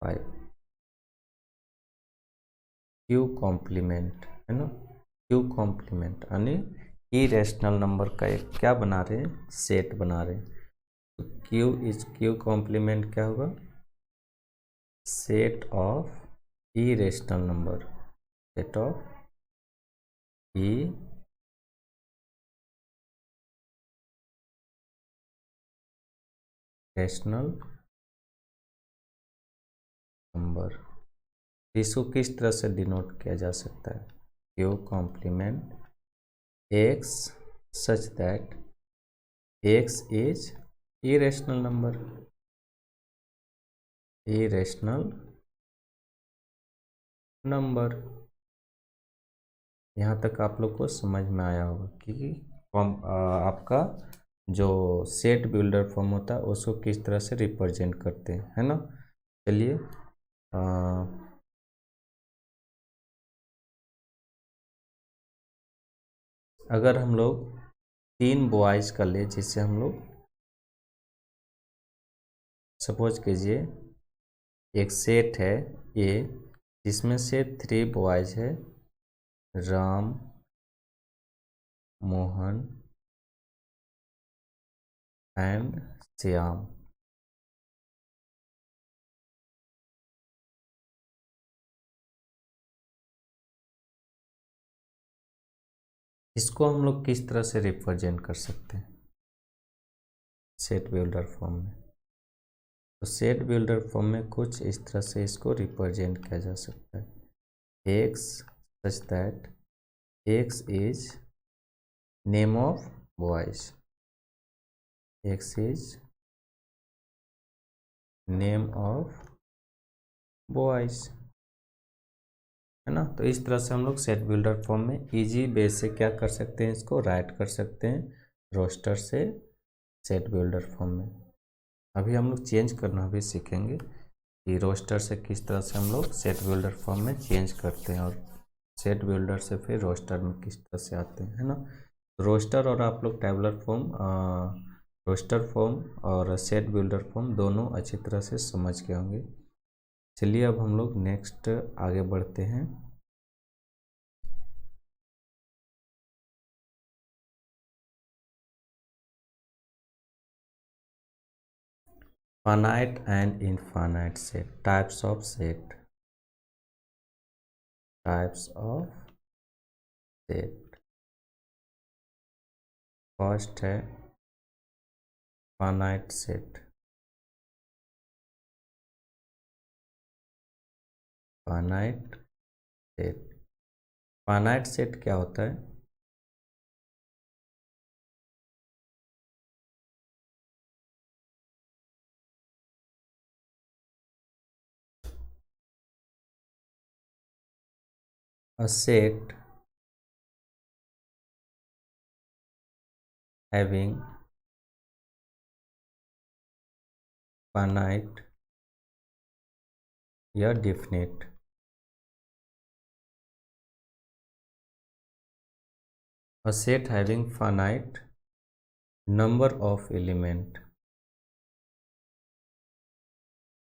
5। क्यू कॉम्प्लीमेंट है ना, क्यू कॉम्प्लीमेंट यानी इरेशनल नंबर का एक क्या बना रहे हैं, सेट बना रहे हैं। तो क्यू कॉम्प्लीमेंट क्या होगा, set of irrational number, set of irrational number. इसको किस तरह से डिनोट किया जा सकता है, Q complement X such that X is irrational number, irrational number. यहाँ तक आप लोग को समझ में आया होगा कि आपका जो सेट बिल्डर फॉर्म होता है उसको किस तरह से रिप्रेजेंट करते हैं, है ना। चलिए अगर हम लोग 3 बॉयज कर ले, जिससे हम लोग सपोज कीजिए एक सेट है ए जिसमें से 3 बॉयज है, राम, मोहन एंड श्याम। इसको हम लोग किस तरह से रिप्रेजेंट कर सकते हैं सेट बिल्डर फॉर्म में। तो सेट बिल्डर फॉर्म में कुछ इस तरह से इसको रिप्रेजेंट किया जा सकता है, x such that X is name of boys, x is name of boys, है ना। तो इस तरह से हम लोग सेट बिल्डर फॉर्म में इजी बेस से क्या कर सकते हैं, इसको राइट कर सकते हैं रोस्टर से सेट बिल्डर फॉर्म में। अभी हम लोग चेंज करना भी सीखेंगे कि रोस्टर से किस तरह से हम लोग सेट बिल्डर फॉर्म में चेंज करते हैं और सेट बिल्डर से फिर रोस्टर में किस तरह से आते हैं, है ना। रोस्टर और आप लोग टेबलर फॉर्म, रोस्टर फॉर्म और सेट बिल्डर फॉर्म दोनों अच्छी तरह से समझ के होंगे। चलिए अब हम लोग नेक्स्ट आगे बढ़ते हैं। finite and infinite set, types of set, types of set। First है finite set, finite set। finite set क्या होता है, a set having finite या definite, a set having finite number of element,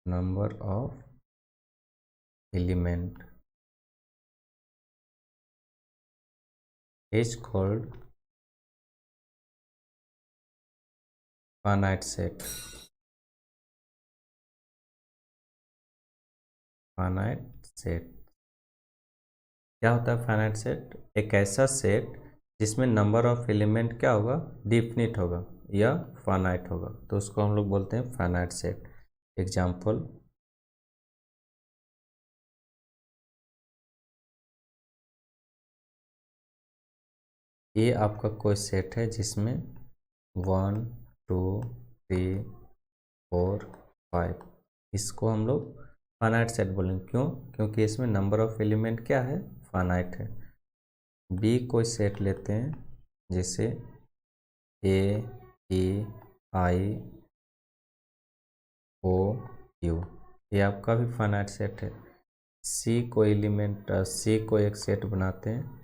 number of element is called finite set। finite set क्या होता है, finite set एक ऐसा सेट जिसमें नंबर ऑफ एलिमेंट क्या होगा, डिफिनिट होगा या फाइनाइट होगा, तो उसको हम लोग बोलते हैं फाइनाइट सेट। एग्जांपल, ये आपका कोई सेट है जिसमें 1 2 3 4 5, इसको हम लोग फाइनाइट सेट बोलेंगे। क्यों, क्योंकि इसमें नंबर ऑफ एलिमेंट क्या है, फाइनाइट है। बी कोई सेट लेते हैं जैसे ए ई आई ओ यू, ये आपका भी फाइनाइट सेट है। सी को एलिमेंट, सी को एक सेट बनाते हैं,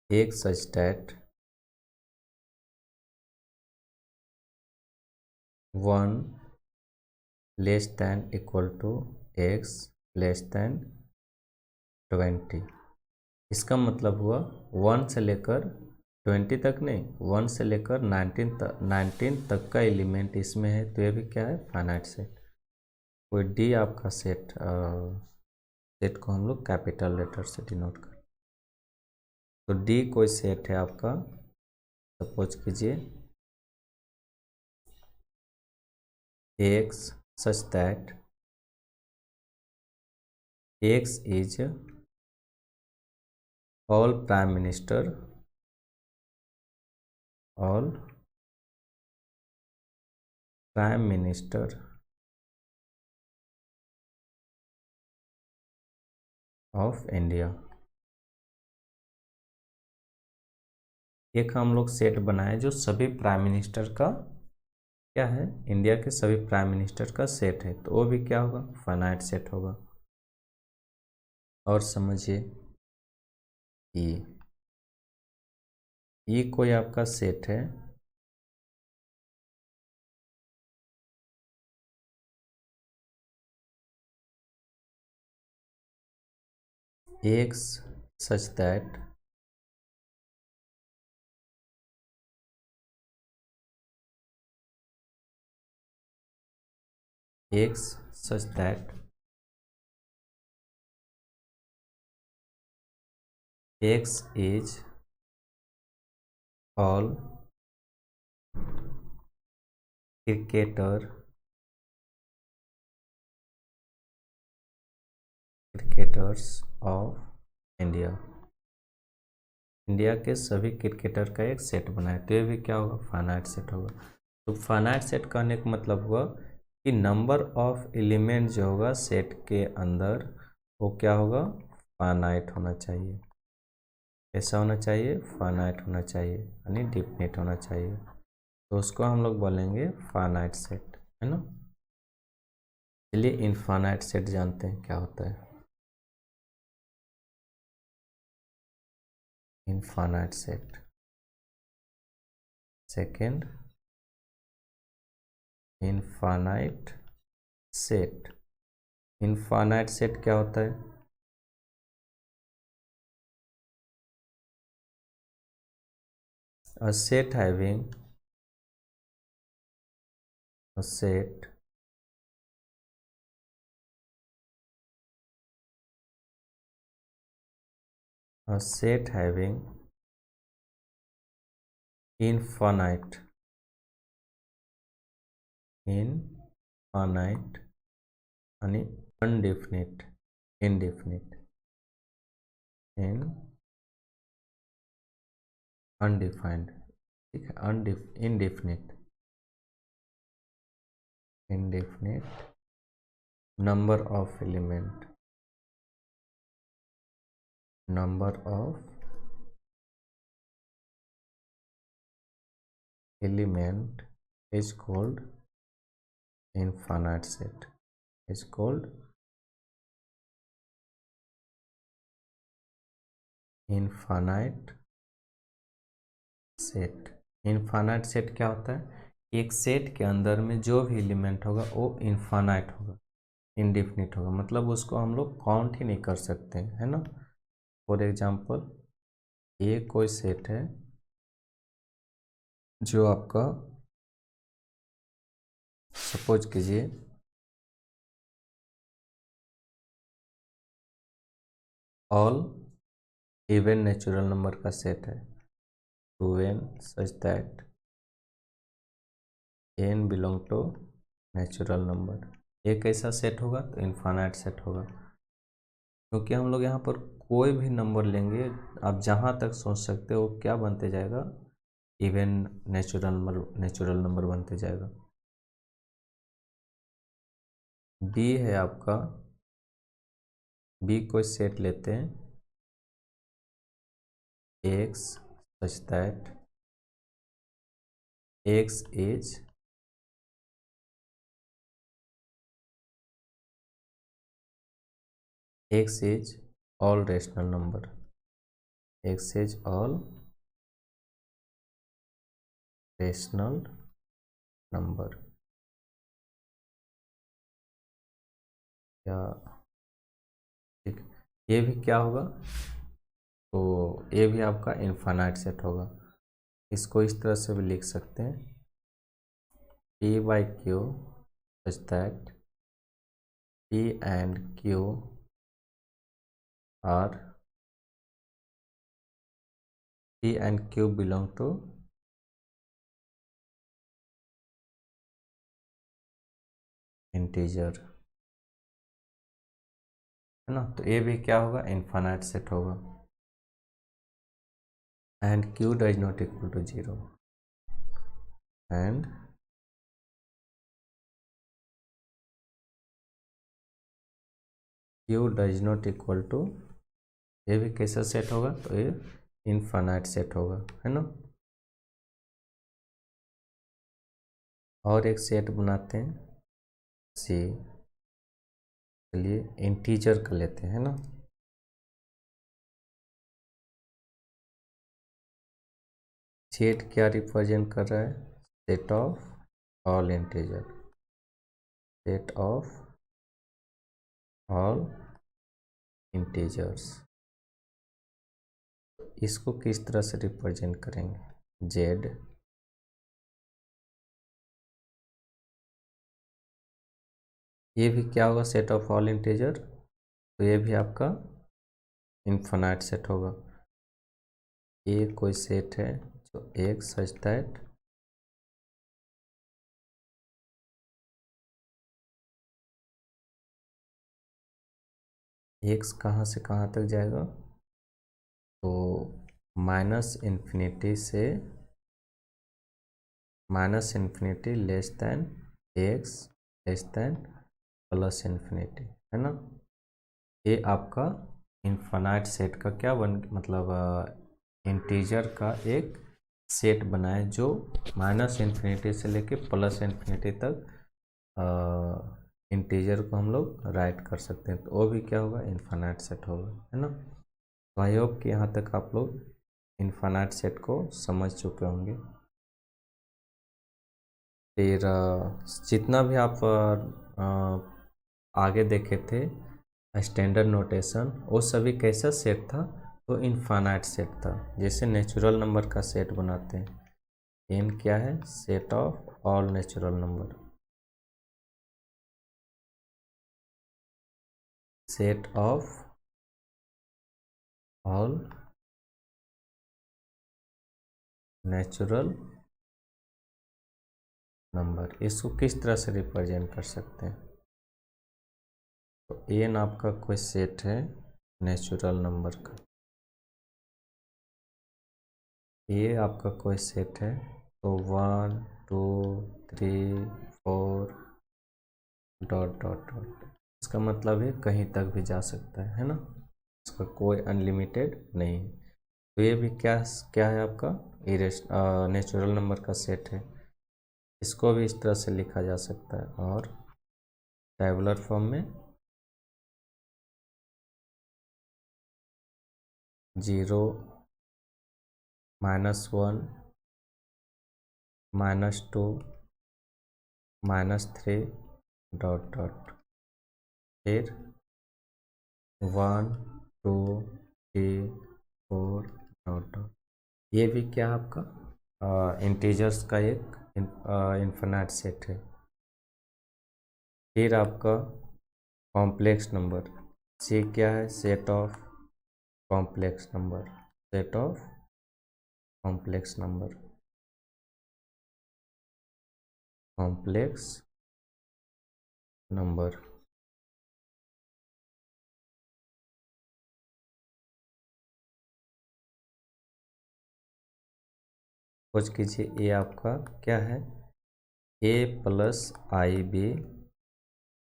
एक such that 1 less than equal to x less than 20। इसका मतलब हुआ 1 से लेकर 20 तक नहीं, 1 से लेकर 19 तक का एलिमेंट इसमें है, तो ये भी क्या है, फाइनाइट सेट। कोई डी आपका सेट सेट को हम लोग कैपिटल लेटर से डिनोट कर, तो डी कोई सेट है आपका, सपोज कीजिए x such that x is all prime minister, all prime minister of India। एक हम लोग सेट बनाए जो सभी प्राइम मिनिस्टर का क्या है, इंडिया के सभी प्राइम मिनिस्टर का सेट है, तो वो भी क्या होगा, फाइनाइट सेट होगा। और समझिए ई कोई आपका सेट है x such that x such that x is all cricketers of India, India के सभी क्रिकेटर का एक सेट बनाए, तो ये भी क्या होगा, फाइनाइट सेट होगा। तो फाइनाइट सेट कहने का मतलब हुआ कि नंबर ऑफ एलिमेंट जो होगा सेट के अंदर वो क्या होगा, फाइनाइट होना चाहिए। ऐसा होना चाहिए, फाइनाइट होना चाहिए, यानी डिफिनिट होना चाहिए, तो उसको हम लोग बोलेंगे फाइनाइट सेट, है ना। चलिए इनफाइनाइट सेट जानते हैं क्या होता है। Infinite set, second infinite set. Infinite set क्या होता है, a set having a set having infinite यानी अनडेफिनिट, इनडेफिनिट, अनडिफाइंड, ठीक है, indefinite number of element is called infinite set, is called infinite set. Infinite set क्या होता है, एक सेट के अंदर में जो भी एलिमेंट होगा वो इनफाइनाइट होगा, इनडिफिनिट होगा, मतलब उसको हम लोग काउंट ही नहीं कर सकते, है ना। फॉर एग्जांपल ये कोई सेट है जो आपका, सपोज कीजिए ऑल इवन नेचुरल नंबर का सेट है, 2n such that n belong to natural number, एक ऐसा सेट होगा तो इनफाइनाइट सेट होगा, क्योंकि हम लोग यहाँ पर कोई भी नंबर लेंगे, आप जहाँ तक सोच सकते हो क्या बनते जाएगा, इवन नेचुरल नंबर बनते जाएगा। बी है आपका, बी को सेट लेते हैं x such that x is all rational number, x is all rational number, या ठीक, ये भी क्या होगा, तो ये भी आपका इनफाइनाइट सेट होगा। इसको इस तरह से भी लिख सकते हैं, P by Q such that P and Q are P and Q belong to integer, है ना। तो ये भी क्या होगा, इनफाइनाइट सेट होगा। And Q does not equal to 0 and Q does not equal to, ये भी कैसा सेट होगा, तो ये इनफाइनाइट सेट होगा, है ना। और एक सेट बनाते हैं सी, चलिए इंटीजर कर लेते हैं ना। सेट क्या रिप्रेजेंट कर रहा है, set of all integer, set of all integers. इसको किस तरह से रिप्रेजेंट करेंगे, जेड ये भी क्या होगा, सेट ऑफ ऑल इंटीजर, तो ये भी आपका इनफाइनाइट सेट होगा। ये कोई सेट है जो एक सच दैट एक्स कहाँ से कहाँ तक जाएगा, तो माइनस इन्फिनिटी से minus infinity less than x less then plus infinity, है ना। ये आपका इनफाइनाइट सेट का क्या मतलब इंटीजर का एक सेट बनाए जो माइनस इन्फिनिटी से लेके प्लस इन्फिनिटी तक इंटीजर को हम लोग राइट कर सकते हैं, तो वो भी क्या होगा, इनफाइनाइट सेट होगा, है ना। तो आई होप कि यहाँ तक आप लोग इनफाइनाइट सेट को समझ चुके होंगे। फिर जितना भी आप आगे देखे थे स्टैंडर्ड नोटेशन, वो सभी कैसा सेट था, तो इनफाइनाइट सेट था। जैसे नेचुरल नंबर का सेट बनाते हैं, एन क्या है, set of all natural number, set of all natural number. इसको किस तरह से रिप्रेजेंट कर सकते हैं, तो एन आपका कोई सेट है नेचुरल नंबर का, ये आपका कोई सेट है, तो 1 2 3 4 डॉट डॉट डॉट, इसका मतलब है कहीं तक भी जा सकता है ना, इसका कोई अनलिमिटेड नहीं है। तो ये भी क्या क्या है आपका नेचुरल नंबर का सेट है। इसको भी इस तरह से लिखा जा सकता है, और टेबुलर फॉर्म में 0 -1 -2 -3 डॉट डॉट, फिर 1 2 3 4 डॉट डॉट। ये भी क्या आपका इंटीजर्स का एक इनफिनिट सेट है। फिर आपका कॉम्प्लेक्स नंबर, सी क्या है, set of complex number, set of complex number, complex number. खोज कीजिए, ये आपका क्या है, a plus i b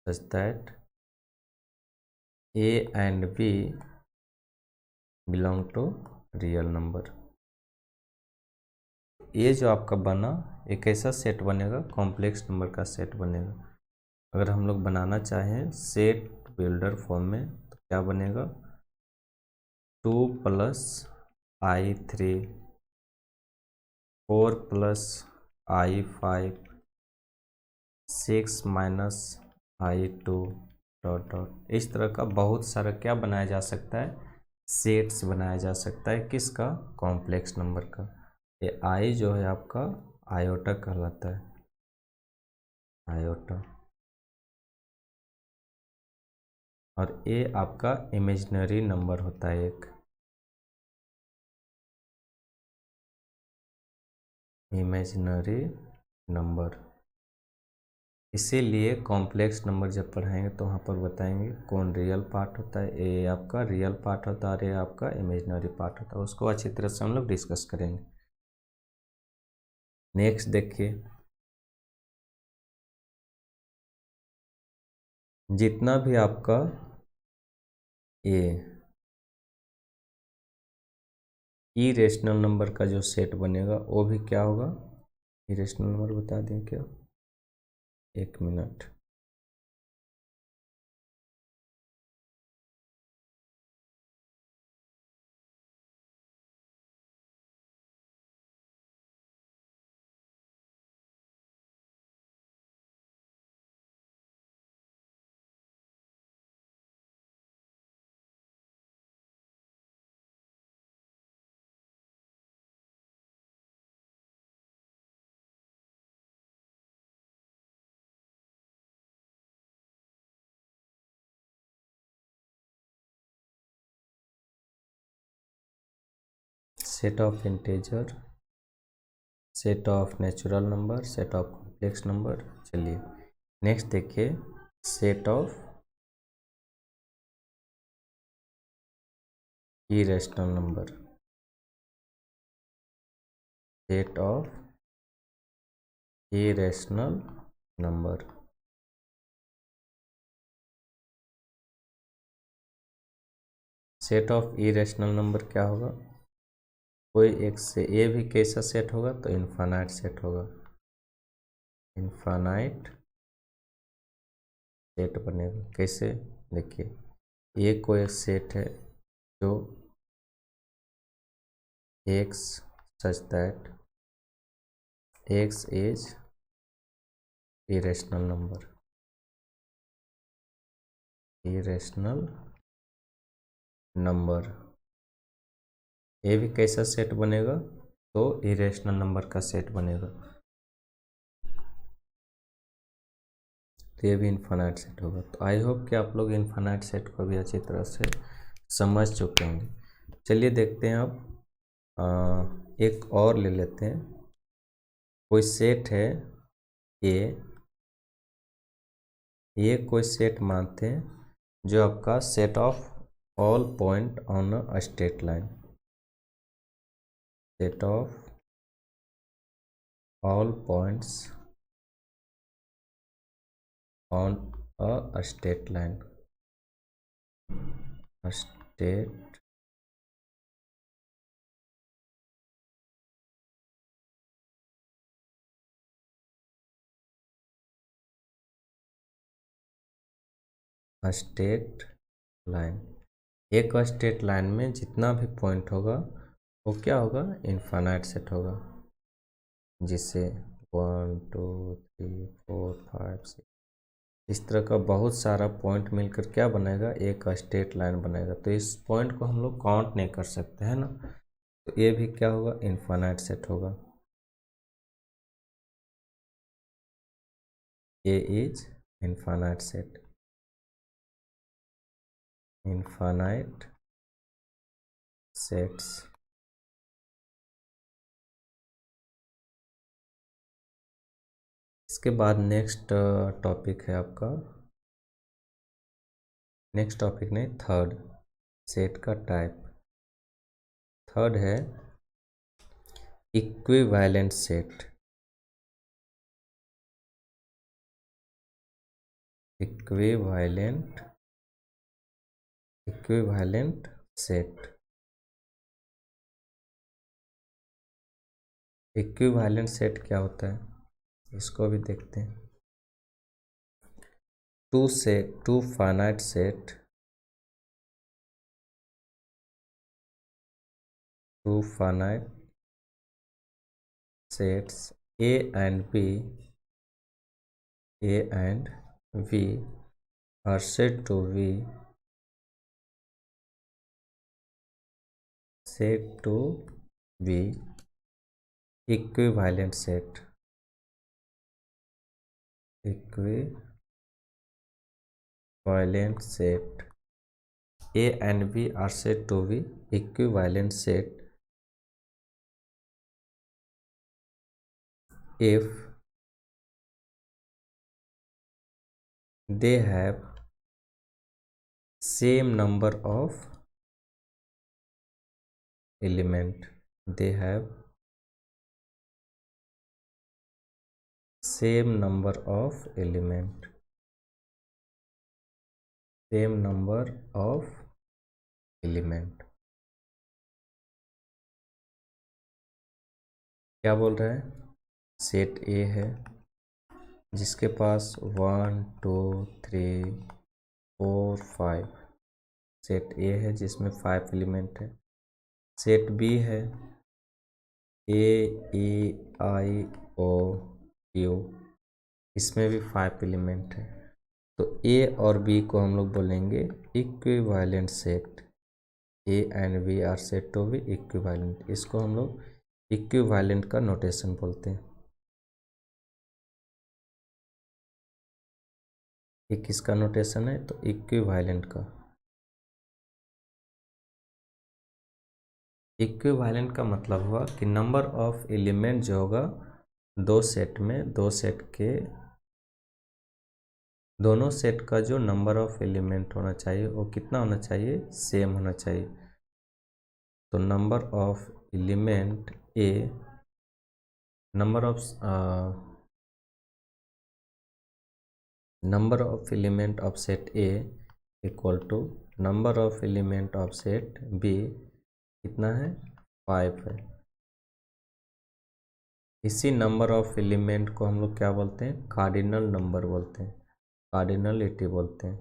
such that a and b belong to real number. ये जो आपका बना, एक ऐसा सेट बनेगा, कॉम्प्लेक्स नंबर का सेट बनेगा। अगर हम लोग बनाना चाहें सेट बिल्डर फॉर्म में, तो क्या बनेगा, 2 प्लस आई 3 4 प्लस आई 5 6 माइनस आई 2 डॉट डॉट। इस तरह का बहुत सारा क्या बनाया जा सकता है, सेट्स बनाया जा सकता है, किसका, कॉम्प्लेक्स नंबर का। ये आई जो है आपका आयोटा कहलाता है, आयोटा, और ए आपका इमेजिनरी नंबर होता है, एक इमेजिनरी नंबर। इसीलिए कॉम्प्लेक्स नंबर जब पढ़ाएंगे तो वहाँ पर बताएंगे कौन रियल पार्ट होता है, ए आपका रियल पार्ट होता है और ए आपका इमेजिनरी पार्ट होता है, उसको अच्छी तरह से हम लोग डिस्कस करेंगे। नेक्स्ट देखिए, जितना भी आपका ए इरेशनल नंबर का जो सेट बनेगा वो भी क्या होगा, इरेशनल नंबर बता दें क्या, एक minute, set of integer, set of natural number, set of complex number. चलिए नेक्स्ट देखिए, set of irrational number, set of irrational number. Set of irrational number क्या होगा, कोई एक से ए भी कैसा सेट होगा, तो इनफाइनाइट सेट होगा, इनफाइनाइट सेट बनेगा। कैसे, देखिए ये कोई एक सेट है जो x such that X is irrational number, irrational number. ये भी कैसा सेट बनेगा, तो इरेशनल नंबर का सेट बनेगा, तो ये भी इनफाइनाइट सेट होगा। तो आई होप कि आप लोग इनफाइनाइट सेट को भी अच्छी तरह से समझ चुके होंगे। चलिए देखते हैं अब एक और ले लेते हैं, कोई सेट है ये कोई सेट मानते हैं जो आपका set of all point on a straight line, set of all points on a straight line, straight straight line. एक स्ट्रेट लाइन में जितना भी पॉइंट होगा वो क्या होगा, इनफाइनाइट सेट होगा, जिससे 1 2 3 4 5 6 इस तरह का बहुत सारा पॉइंट मिलकर क्या बनेगा, एक स्ट्रेट लाइन बनेगा। तो इस पॉइंट को हम लोग काउंट नहीं कर सकते हैं ना, तो ये भी क्या होगा, इनफाइनाइट सेट होगा, ये is infinite set, infinite sets. इसके बाद नेक्स्ट टॉपिक है आपका, नेक्स्ट टॉपिक नहीं, थर्ड सेट का टाइप, थर्ड है equivalent set, equivalent equivalent set. Equivalent set क्या होता है, इसको भी देखते हैं। Two finite set, two finite sets A and B are said to be equivalent set. Equivalent set. A and B are said to be equivalent set if they have same number of element. They have same number of element. Same number of element. क्या बोल रहा है? Set ए है जिसके पास 1 2 3 4 5, set ए है जिसमें 5 element है। Set B है ए ई आई ओ यू, इसमें भी 5 एलिमेंट है। तो ए और बी को हम लोग बोलेंगे equivalent set. A and B are set to be equivalent. इसको हम लोग इक्विवेलेंट का नोटेशन बोलते हैं। ये किसका नोटेशन है? तो इक्विवेलेंट का। इक्विवेलेंट का मतलब हुआ कि नंबर ऑफ एलिमेंट जो होगा दो सेट में, दो सेट के दोनों सेट का जो नंबर ऑफ एलिमेंट होना चाहिए वो कितना होना चाहिए? सेम होना चाहिए। तो number of element A, number of element of set A equal to number of element of set B कितना है? 5 है। इसी नंबर ऑफ एलिमेंट को हम लोग क्या बोलते हैं? कार्डिनल नंबर बोलते हैं, कार्डिनलिटी बोलते हैं।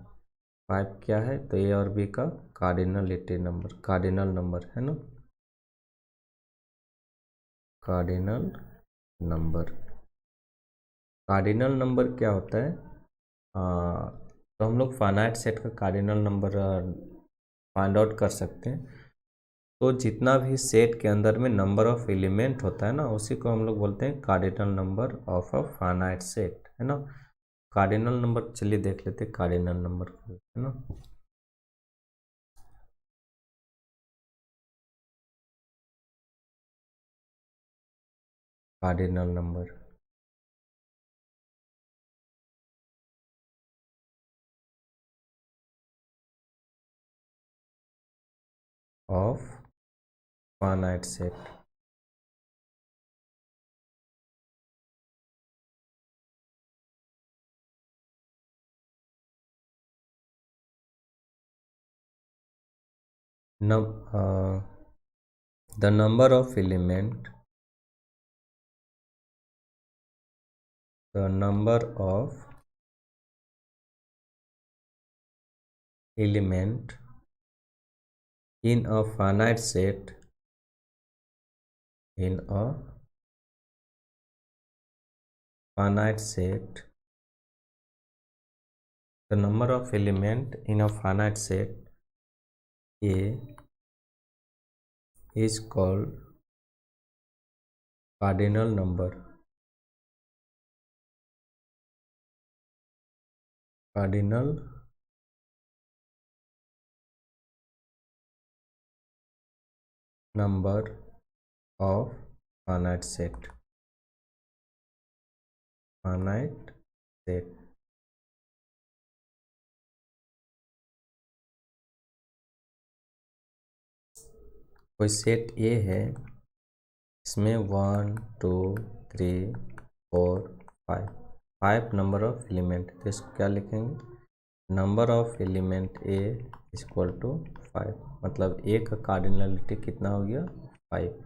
5 क्या है? तो ए और बी का कार्डिनलिटी नंबर, कार्डिनल नंबर है ना, कार्डिनल नंबर। कार्डिनल नंबर क्या होता है? तो हम लोग फाइनाइट सेट का कार्डिनल नंबर फाइंड आउट कर सकते हैं। तो जितना भी सेट के अंदर में नंबर ऑफ एलिमेंट होता है ना, उसी को हम लोग बोलते हैं cardinal number of a finite set, है ना। कार्डिनल नंबर चलिए देख लेते हैं कार्डिनल नंबर को, है ना। Cardinal number of finite set. the number of element, the number of element in a finite set, in a finite set, the number of element in a finite set A is called cardinal number. Cardinal number of finite set. Finite set. कोई set ए है, इसमें 1 2 3 4 5 number of element, तो इसको क्या लिखेंगे? Number of element A equal to 5, मतलब ए का cardinality कितना हो गया? 5।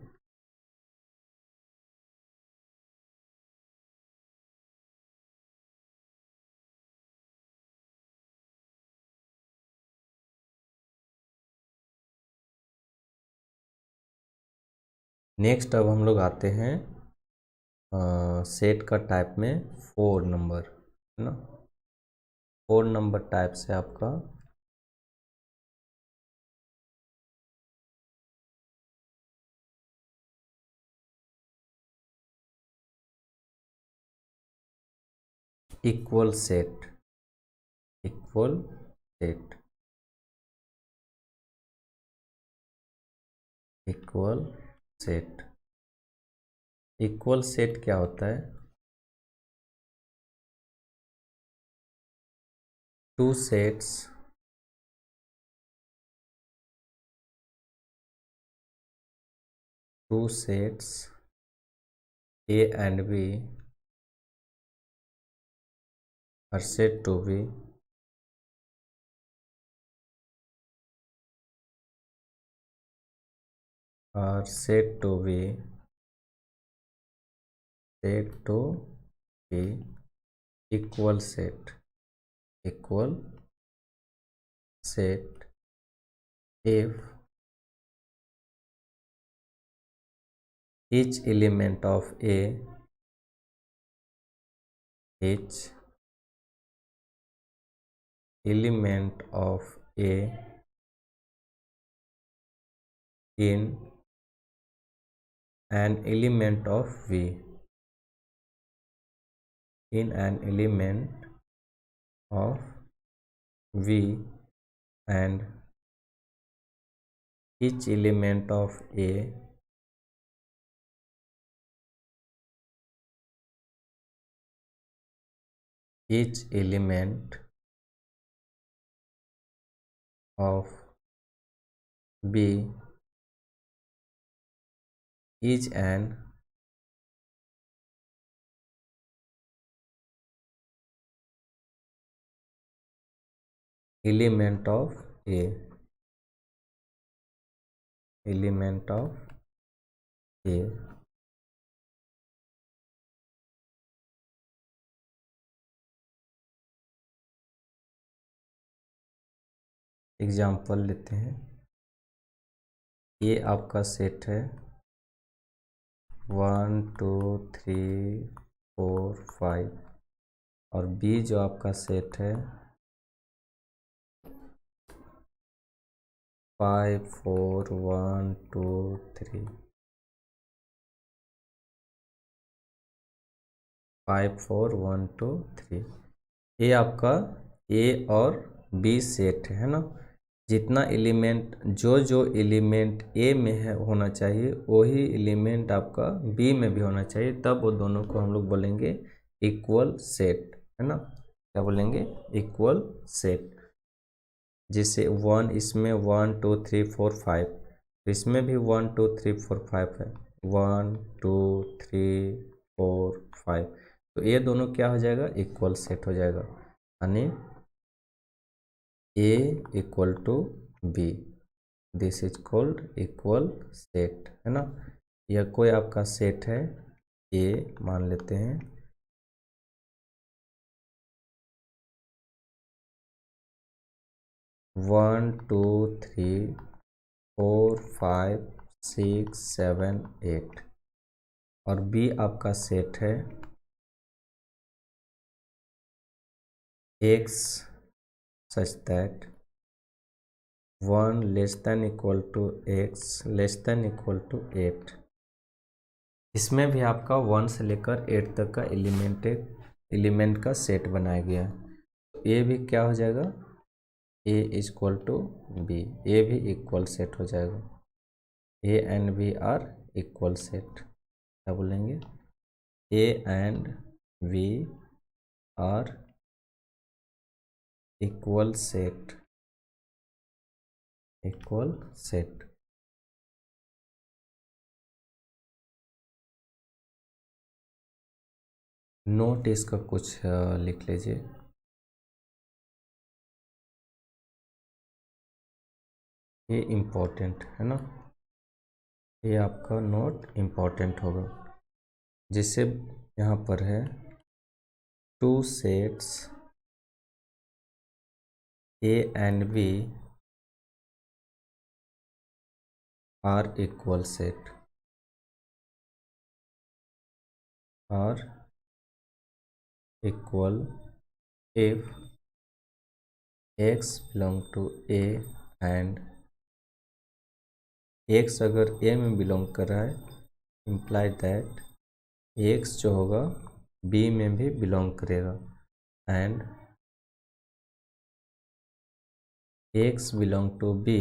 नेक्स्ट अब हम लोग आते हैं सेट का टाइप में 4 नंबर, है ना। 4 नंबर टाइप से आपका equal set, equal set, equal set. Equal set क्या होता है? Two sets A and B are said to be said to be equal set, equal set if each element of each element of A in an element of V, in an element of V, and each element of A each element of B is an element of A, element of A। Example लेते हैं। ये आपका set है 1 2 3 4 5, और B जो आपका set है 5 4 1 2 3, 5 4 1 2 3। ये आपका ए और बी सेट है ना। जितना एलिमेंट जो एलिमेंट ए में है होना चाहिए वही एलिमेंट आपका बी में भी होना चाहिए, तब वो दोनों को हम लोग बोलेंगे इक्वल सेट, है ना। क्या बोलेंगे? Equal set. जैसे 1 इसमें 1 2 3 4 5, इसमें भी 1 2 3 4 5 है, 1 2 3 4 5, तो ये दोनों क्या हो जाएगा? इक्वल सेट हो जाएगा, यानी A equal to B, this is called equal set, है ना। यह कोई आपका सेट है A मान लेते हैं, one two three four five six seven eight, और B आपका सेट है X such that 1 less than equal to X less than equal to 8। इसमें भी आपका 1 से लेकर 8 तक का एलिमेंट का सेट बनाया गया है। तो ये भी क्या हो जाएगा? A is equal to B, ये भी इक्वल सेट हो जाएगा। A and B are equal set. क्या बोलेंगे? A and B are equal set, equal set. Note इसका कुछ लिख लीजिए। ये इम्पोर्टेंट है ना, ये आपका नोट इम्पोर्टेंट होगा। जिससे यहाँ पर है two sets A and B are equal set, are equal if x belong to A and x अगर ए में बिलोंग कर रहा है इम्प्लाई दैट x जो होगा b में भी बिलोंग करेगा and x belong to b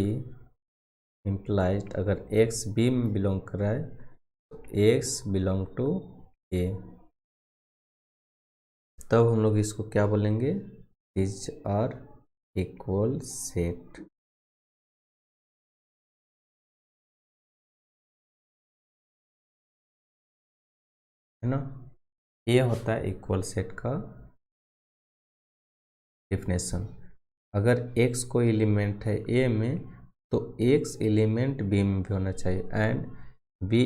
implies अगर x b में बिलोंग कर रहा है तो x बिलोंग टू a, तब हम लोग इसको क्या बोलेंगे, इज आर इक्वल सेट। है ना, ये होता है इक्वल सेट का डिफिनेशन। अगर x कोई एलिमेंट है a में तो x एलिमेंट b में भी होना चाहिए and b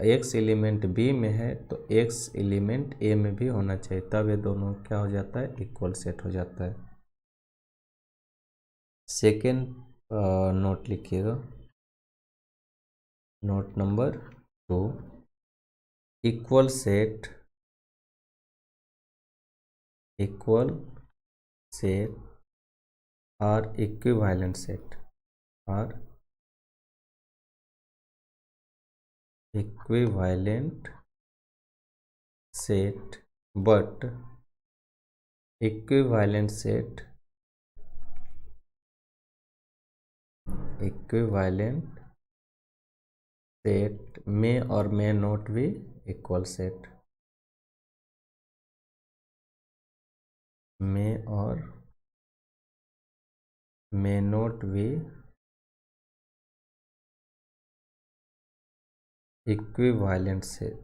x element b में है तो x एलिमेंट a में भी होना चाहिए, तब ये दोनों क्या हो जाता है, इक्वल सेट हो जाता है। सेकेंड नोट लिखिएगा, note number 2, equal set are equivalent set are equivalent set, but equivalent set may or may not be equal set, may or may not be equivalent set,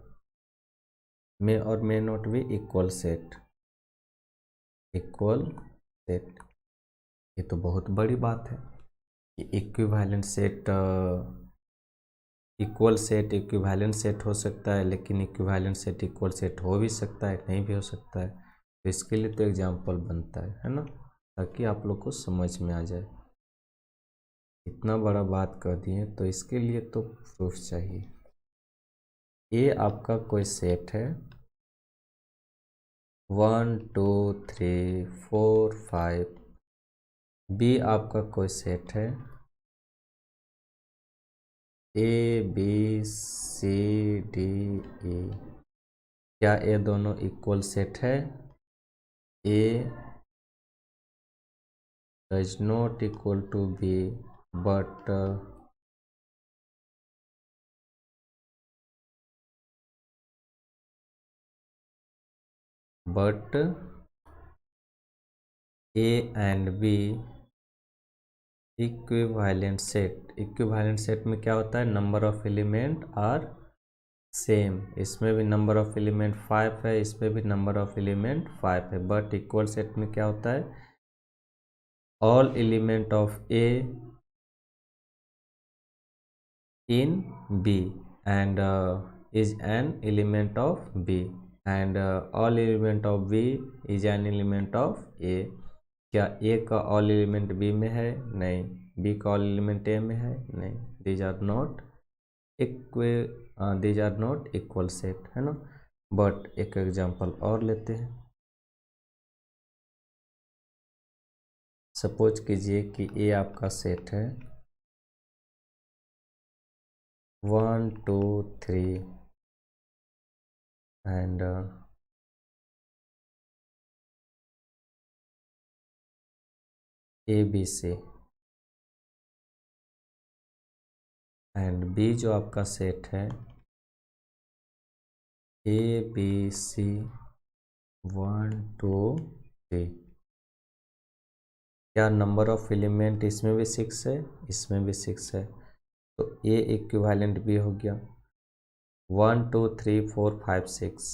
may or may not be equal set। ये तो बहुत बड़ी बात है कि equivalent set equivalent set हो सकता है, लेकिन इक्विवेलेंट सेट इक्वल सेट हो भी सकता है, नहीं भी हो सकता है। तो इसके लिए तो एग्जाम्पल बनता है ना, ताकि आप लोग को समझ में आ जाए। इतना बड़ा बात कर दिए तो इसके लिए तो प्रूफ चाहिए। ये आपका कोई सेट है 1 2 3 4 5, बी आपका कोई सेट है ए बी सी डी ई। क्या ये दोनों इक्वल सेट है? A does not equal to B but A and B equivalent set. Equivalent set में क्या होता है, number of element are same, इसमें भी नंबर ऑफ एलिमेंट 5 है, इसमें भी नंबर ऑफ एलिमेंट 5 है। बट इक्वल सेट में क्या होता है, all element of A in B and is an element of B and all element of B is an element of A. क्या A का ऑल एलिमेंट बी में है? नहीं। बी का ऑल एलिमेंट ए में है? नहीं। These are not equal set, है ना। बट एक एग्जांपल और लेते हैं। सपोज कीजिए कि ए आपका सेट है 1 2 3 and A B C and B जो आपका सेट है ए बी सी 1 2 3। क्या नंबर ऑफ एलिमेंट इसमें भी 6 है, इसमें भी 6 है, तो ए इक्विवेलेंट बी हो गया 1 2 3 4 5 6,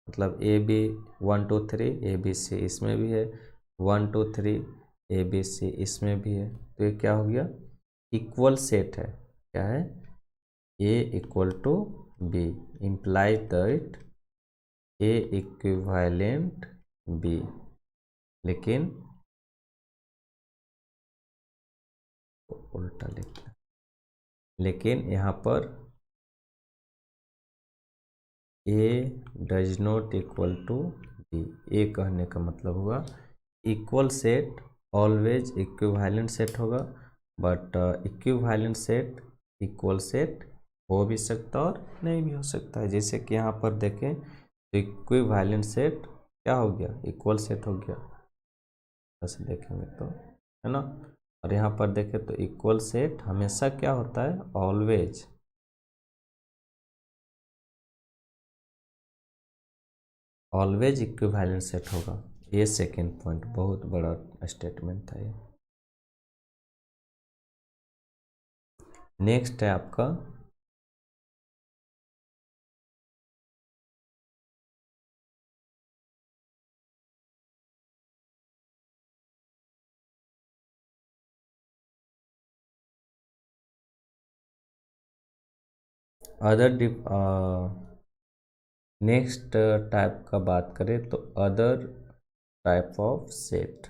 मतलब ए बी 1 2 3 ए बी सी इसमें भी है, 1 2 3 ए बी सी इसमें भी है। तो ये क्या हो गया, इक्वल सेट है। क्या है, A equal to B imply that A equivalent B. लेकिन उल्टा लिखना, लेकिन यहाँ पर A does not equal to B. ए कहने का मतलब हुआ equal set always equivalent set होगा, but equivalent set equal set हो भी सकता और नहीं भी हो सकता है। जैसे कि यहाँ पर देखें तो इक्विवेलेंट सेट क्या हो गया, इक्वल सेट हो गया, ऐसे देखेंगे तो, है ना। और यहाँ पर देखें तो इक्वल सेट हमेशा क्या होता है, ऑलवेज ऑलवेज इक्विवेलेंट सेट होगा। ये सेकेंड पॉइंट बहुत बड़ा स्टेटमेंट था ये। नेक्स्ट है आपका अदर नेक्स्ट टाइप का बात करें तो other type of set,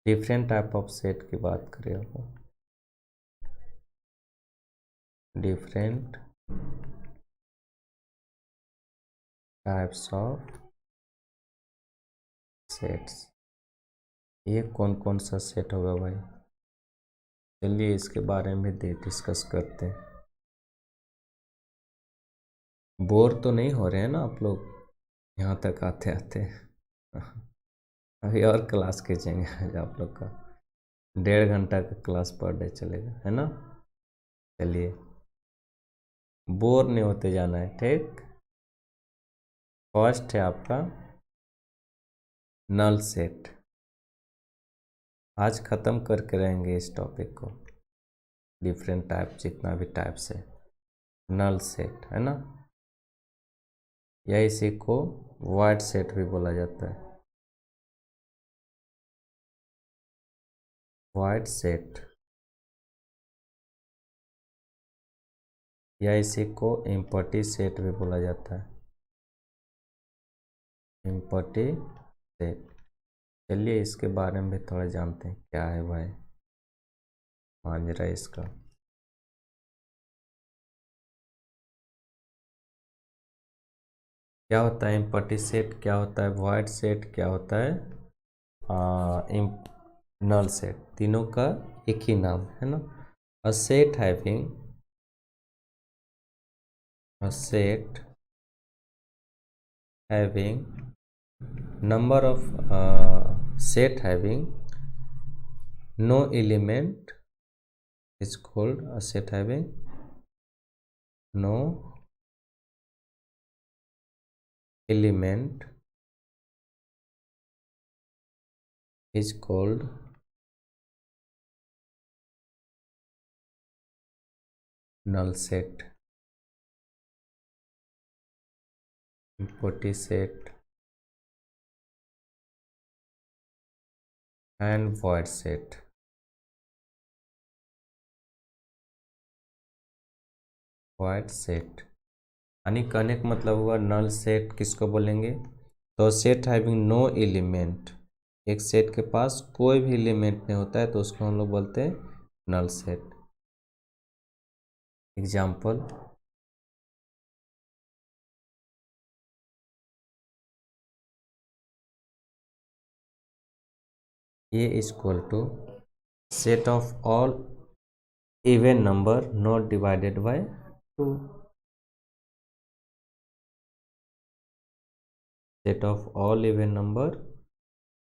different type of set की बात करें अब, डिफरेंट टाइप्स ऑफ सेट्स। ये कौन कौन सा सेट होगा भाई, चलिए इसके बारे में भी डिस्कस करते हैं। बोर तो नहीं हो रहे हैं ना आप लोग यहाँ तक आते आते? अभी और क्लास खींचेंगे आज आप लोग का, 1.5 घंटा का क्लास पर डे चलेगा, है ना। चलिए बोर नहीं होते जाना है, ठीक। फर्स्ट है आपका नल सेट। आज ख़त्म करके रहेंगे इस टॉपिक को, डिफरेंट टाइप जितना भी टाइप्स है, नल सेट, है ना। या इसी को वाइड सेट भी बोला जाता है, वाइड सेट, या इसी को एम्प्टी सेट भी बोला जाता है, एम्प्टी सेट। चलिए इसके बारे में भी थोड़ा जानते हैं, क्या है भाई मांजरा इसका। क्या होता है एम्प्टी सेट, क्या होता है वॉइड सेट, क्या होता है नल सेट, तीनों का एक ही नाम है ना। अ set having, a set having number of set having no element is called a set having no element is called null set, empty set and void set। void set यानी कहने का मतलब हुआ नल सेट किसको बोलेंगे, तो set having no element, एक set के पास कोई भी एलिमेंट नहीं होता है तो उसको हम लोग बोलते हैं null set. Example, A equal to set of all even number not divided by 2, set of all even number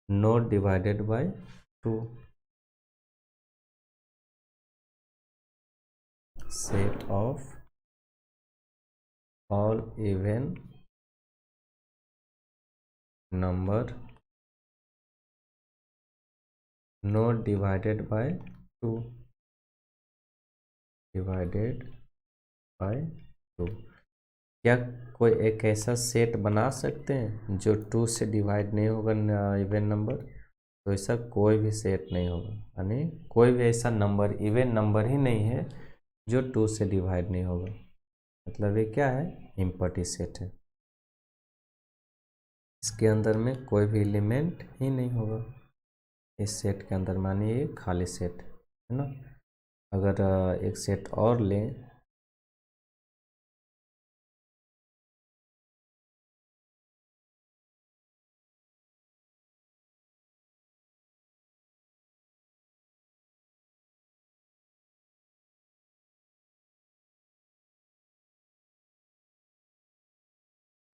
not divided by 2, set of all even number not divided by 2, divided by 2। क्या कोई एक ऐसा set बना सकते हैं जो 2 से divide नहीं होगा इवन नंबर, तो ऐसा कोई भी सेट नहीं होगा, यानी कोई भी ऐसा नंबर इवन नंबर ही नहीं है जो 2 से डिवाइड नहीं होगा, मतलब ये क्या है, एम्प्टी सेट है। इसके अंदर में कोई भी एलिमेंट ही नहीं होगा इस सेट के अंदर, मानिए ये खाली सेट है ना। अगर एक सेट और लें,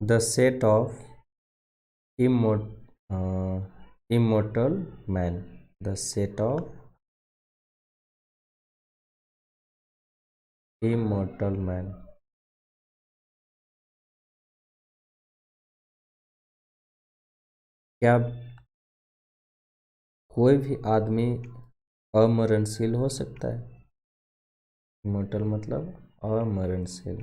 the set of immortal man. The set of immortal man. क्या कोई भी आदमी अमरणशील हो सकता है? इमोर्टल मतलब अमरणशील,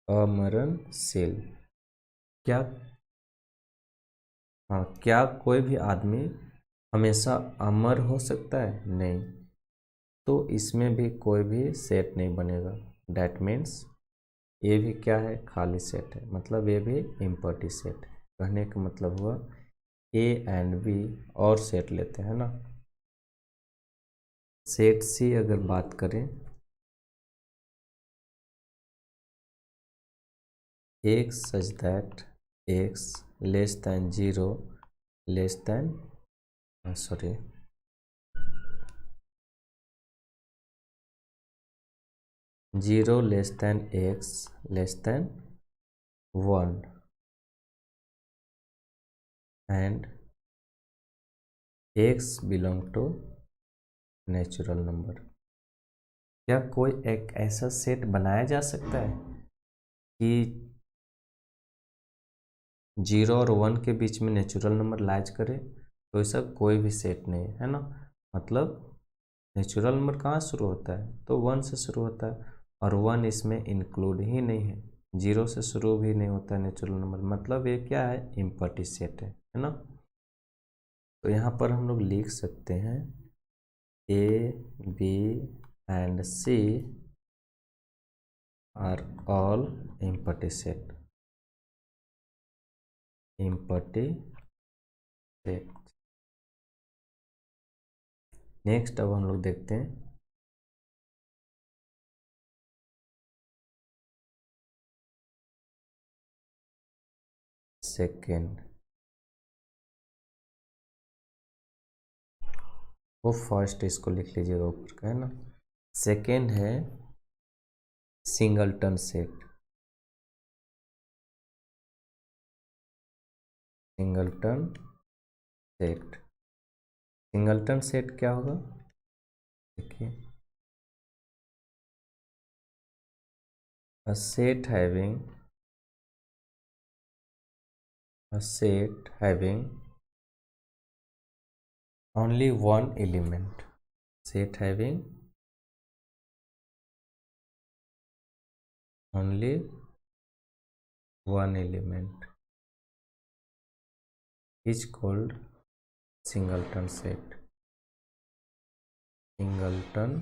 अमरणशील। क्या, हाँ, क्या कोई भी आदमी हमेशा अमर हो सकता है? नहीं। तो इसमें भी कोई भी सेट नहीं बनेगा। डैट मीन्स ये भी क्या है? खाली सेट है, मतलब ये भी इम्पर्टी सेट है। कहने का मतलब हुआ ए एंड बी और सेट लेते हैं ना। सेट सी अगर बात करें, x such that x less than 0 less than sorry 0 less than x less than 1 and x belong to natural number. क्या कोई एक ऐसा सेट बनाया जा सकता है कि 0 और 1 के बीच में नेचुरल नंबर लाइज करे? तो ऐसा कोई भी सेट नहीं है ना। मतलब नेचुरल नंबर कहाँ शुरू होता है? तो 1 से शुरू होता है, और 1 इसमें इंक्लूड ही नहीं है। 0 से शुरू भी नहीं होता है नेचुरल नंबर, मतलब ये क्या है? इम्पर्टी सेट है ना। तो यहाँ पर हम लोग लिख सकते हैं A B and C are all empty set, empty set. Next अब हम लोग देखते हैं सेकेंड। वो फर्स्ट इसको लिख लीजिएगा ऊपर का, है ना। सेकेंड है singleton set. Singleton set, singleton set क्या होगा? देखिए, a set having only one element, set having only one element is called singleton set, singleton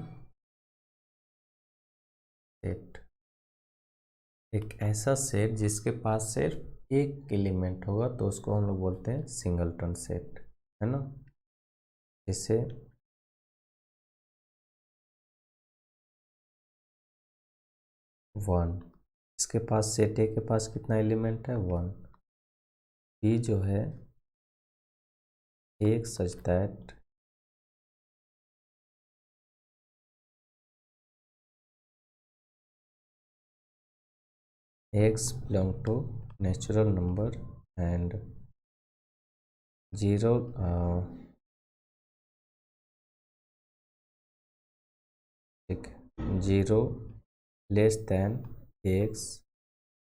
set। एक ऐसा सेट जिसके पास सिर्फ एक एलिमेंट होगा तो उसको हम लोग बोलते हैं सिंगलटन सेट, है ना। जैसे 1, इसके पास सेट ए के पास कितना एलिमेंट है? 1। बी जो है एक such that x belong to natural number and 0 ठीक, 0 less then x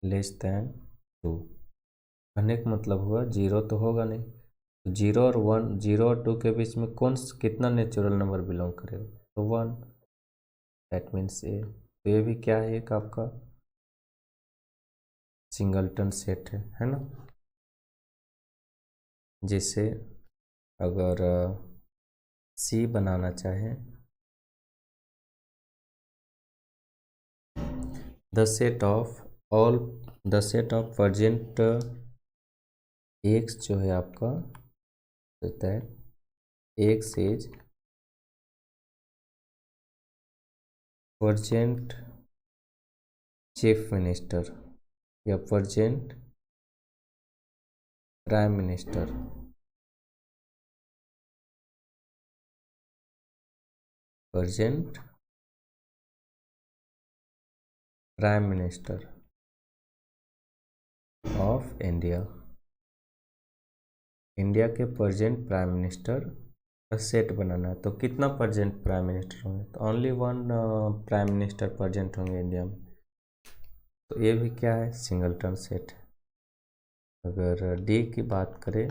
less then 2। कहने का मतलब हुआ 0 तो होगा नहीं, तो 0 और 1, 0 और 2 के बीच में कितना नेचुरल नंबर बिलोंग करेगा? तो 1। दैट मीन्स ए। तो ये भी क्या है? एक आपका सिंगलटन सेट है ना। जैसे अगर सी बनाना चाहें, the set of present X जो है आपका होता है X is present chief minister या present prime minister. Present prime minister of India, India के प्रेजेंट प्राइम मिनिस्टर का सेट बनाना है। तो कितना प्रेजेंट प्राइम मिनिस्टर होंगे? तो only one prime minister present होंगे इंडिया में। तो ये भी क्या है? सिंगलटन सेट है। अगर डी की बात करें,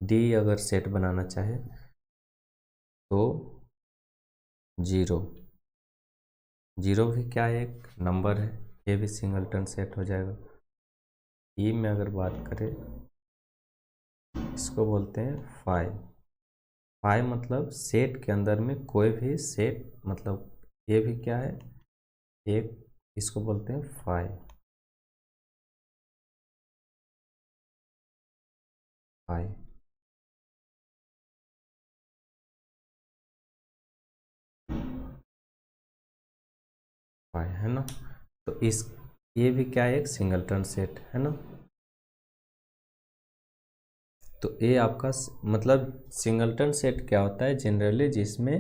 डी अगर सेट बनाना चाहे तो जीरो, जीरो भी क्या है? एक नंबर है, ये भी सिंगलटन सेट हो जाएगा। ई में अगर बात करें, इसको बोलते हैं फाइव। फाइव मतलब सेट के अंदर में कोई भी सेट, मतलब ये भी क्या है? एक, इसको बोलते हैं फाइव। फाइव फाइव है ना। तो इस, ये भी क्या है? एक सिंगलटन सेट है ना। तो ये आपका मतलब सिंगलटन सेट क्या होता है? जनरली जिसमें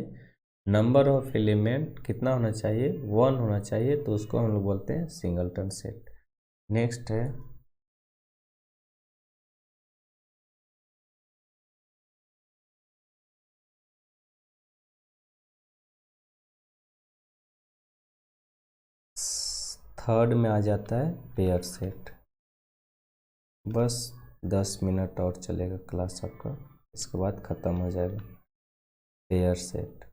नंबर ऑफ एलिमेंट कितना होना चाहिए? वन होना चाहिए, तो उसको हम लोग बोलते हैं सिंगलटन सेट। नेक्स्ट है थर्ड में आ जाता है पेयर सेट। बस 10 मिनट और चलेगा क्लास आपका, इसके बाद ख़त्म हो जाएगा। पेयर सेट,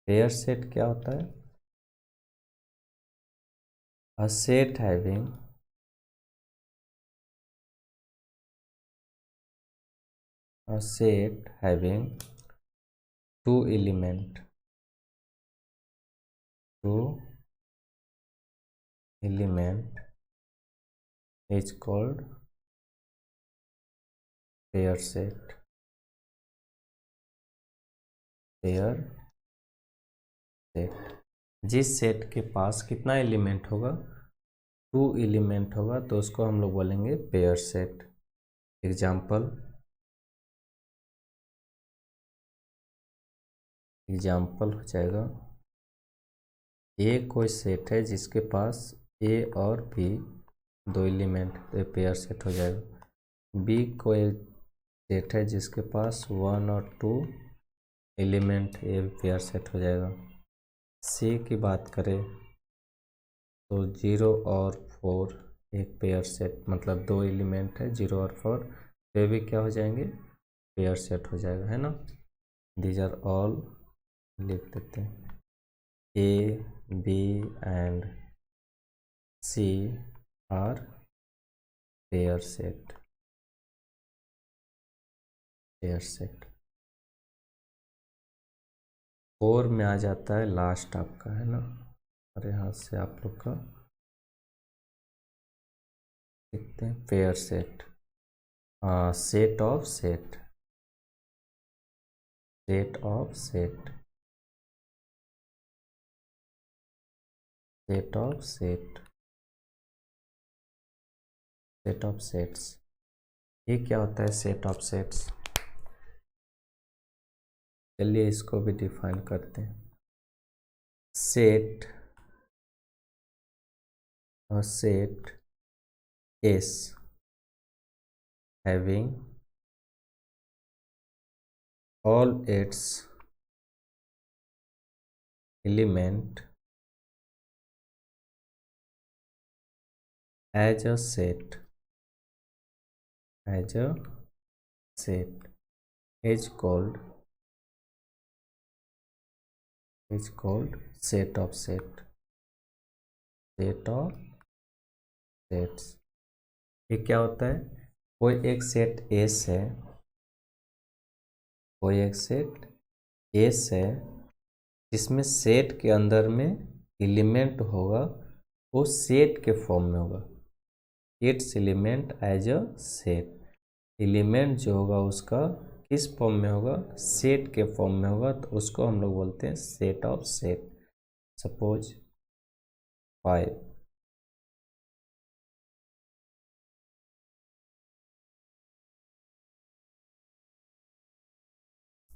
पेयर सेट क्या होता है? A set having two element, two element is called pair set। Pair set, जिस सेट के पास कितना एलिमेंट होगा? टू एलिमेंट होगा, तो उसको हम लोग बोलेंगे पेयर सेट। एग्जाम्पल, एग्जाम्पल हो जाएगा, ए कोई सेट है जिसके पास ए और बी दो एलिमेंट, तो ये पेयर सेट हो जाएगा। बी कोई सेट है जिसके पास वन और टू एलिमेंट, ये पेयर सेट हो जाएगा। सी की बात करें तो जीरो और फोर एक पेयर सेट, मतलब दो एलिमेंट है जीरो और फोर, तो ये भी क्या हो जाएंगे? पेयर सेट हो जाएगा, है ना। दीज आर ऑल, लिख देते हैं, A B and C are pair set, pair set. Four में आ जाता है लास्ट आपका, है ना। और यहाँ से आप लोग का देखते हैं pair set, set of set, set of set, set of set, set of sets. ये क्या होता है सेट ऑफ सेट्स? चलिए इसको भी डिफाइन करते हैं। Set, a set S having all its element as a set, as a set is called set of set, set of sets। ये क्या होता है? कोई एक सेट S है, कोई एक सेट S है जिसमें सेट के अंदर में एलिमेंट होगा, वो सेट के फॉर्म में होगा। Its element as a set, element जो होगा उसका किस फॉर्म में होगा? सेट के फॉर्म में होगा, तो उसको हम लोग बोलते हैं set of set. Suppose 5,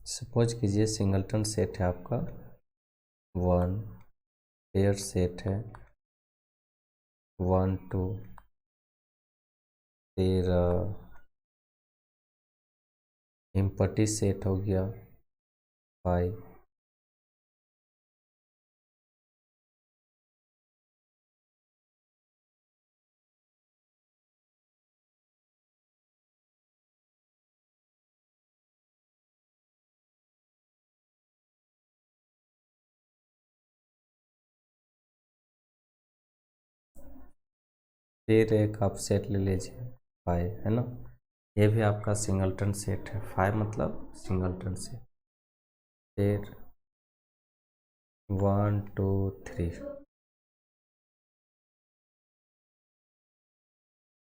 suppose कीजिए सिंगलटन सेट है आपका 1 पेयर सेट है 1 2, फिर एम्पटी सेट हो गया 5, फिर एक आप सेट ले लीजिए 5, है ना। ये भी आपका सिंगलटन सेट है, 5 मतलब सिंगलटन सेट। फिर 1 2 3,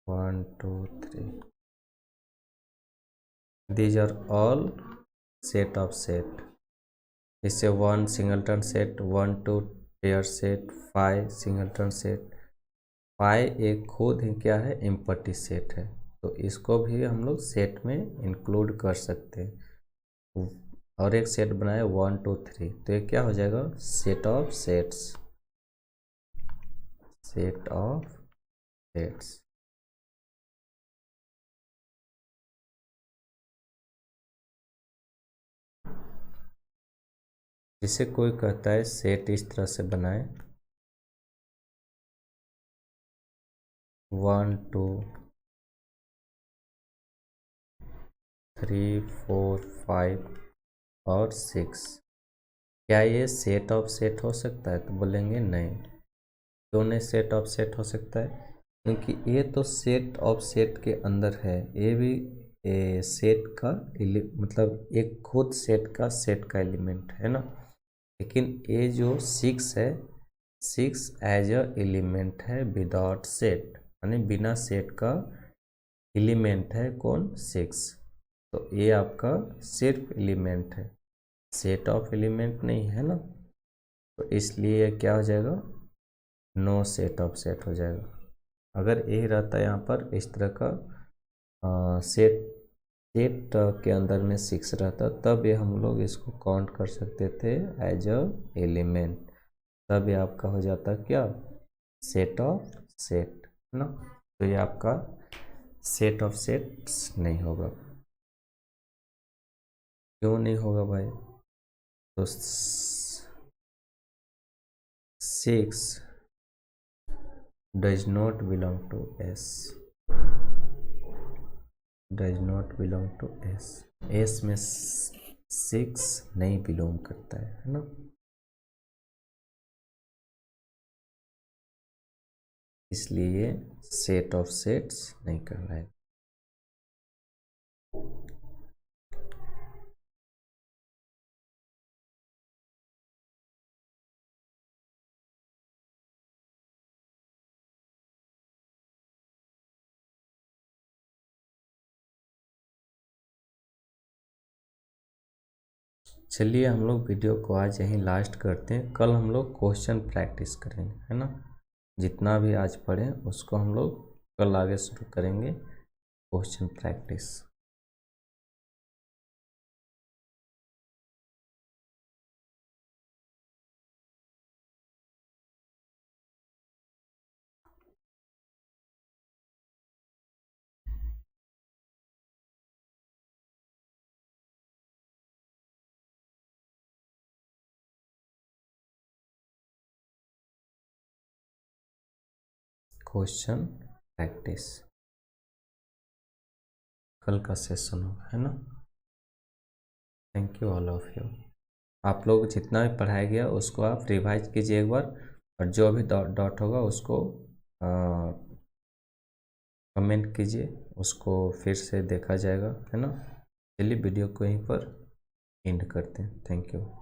1 2 3, these are all set of set। इससे 1 singleton set, 1 2 pair set, 5 singleton set, 5 एक खुद ही क्या है, एम्पटी सेट है, तो इसको भी हम लोग सेट में इंक्लूड कर सकते हैं। और एक सेट बनाए 1 2 3, तो ये क्या हो जाएगा, set of sets, set of sets. जिसे कोई कहता है सेट इस तरह से बनाए 1 2 3 4 5 और 6। क्या ये सेट ऑफ सेट हो सकता है, तो बोलेंगे नहीं। क्यों नहीं सेट ऑफ सेट हो सकता है, क्योंकि ये तो सेट ऑफ सेट के अंदर है, ये भी सेट का मतलब एक खुद सेट का एलिमेंट है ना। लेकिन ये जो 6 है, 6 एज अ एलिमेंट है विदाउट सेट, यानी बिना सेट का एलिमेंट है कौन, 6। तो ये आपका सिर्फ एलिमेंट है, सेट ऑफ एलिमेंट नहीं है ना, तो इसलिए क्या हो जाएगा, नो सेट ऑफ सेट हो जाएगा। अगर यही रहता है यहाँ पर इस तरह का सेट के अंदर में 6 रहता, तब ये हम लोग इसको काउंट कर सकते थे एज अ एलिमेंट, तब ये आपका हो जाता क्या, सेट ऑफ सेट, है ना। तो ये आपका सेट ऑफ सेट्स नहीं होगा। क्यों नहीं होगा भाई, तो 6 does not belong to S, does not belong to S, S में 6 नहीं बिलोंग करता है ना, इसलिए सेट ऑफ सेट्स नहीं कर रहा है। चलिए हम लोग वीडियो को आज यहीं लास्ट करते हैं, कल हम लोग क्वेश्चन प्रैक्टिस करेंगे, है ना। जितना भी आज पढ़ें उसको हम लोग कल आगे शुरू करेंगे क्वेश्चन प्रैक्टिस। क्वेश्चन प्रैक्टिस कल का सेशन होगा, है ना। Thank you all of you. आप लोग जितना भी पढ़ाया गया उसको आप रिवाइज कीजिए एक बार, और जो भी डॉट होगा उसको कमेंट कीजिए, उसको फिर से देखा जाएगा, है ना। चलिए वीडियो को यहीं पर एंड करते हैं। Thank you.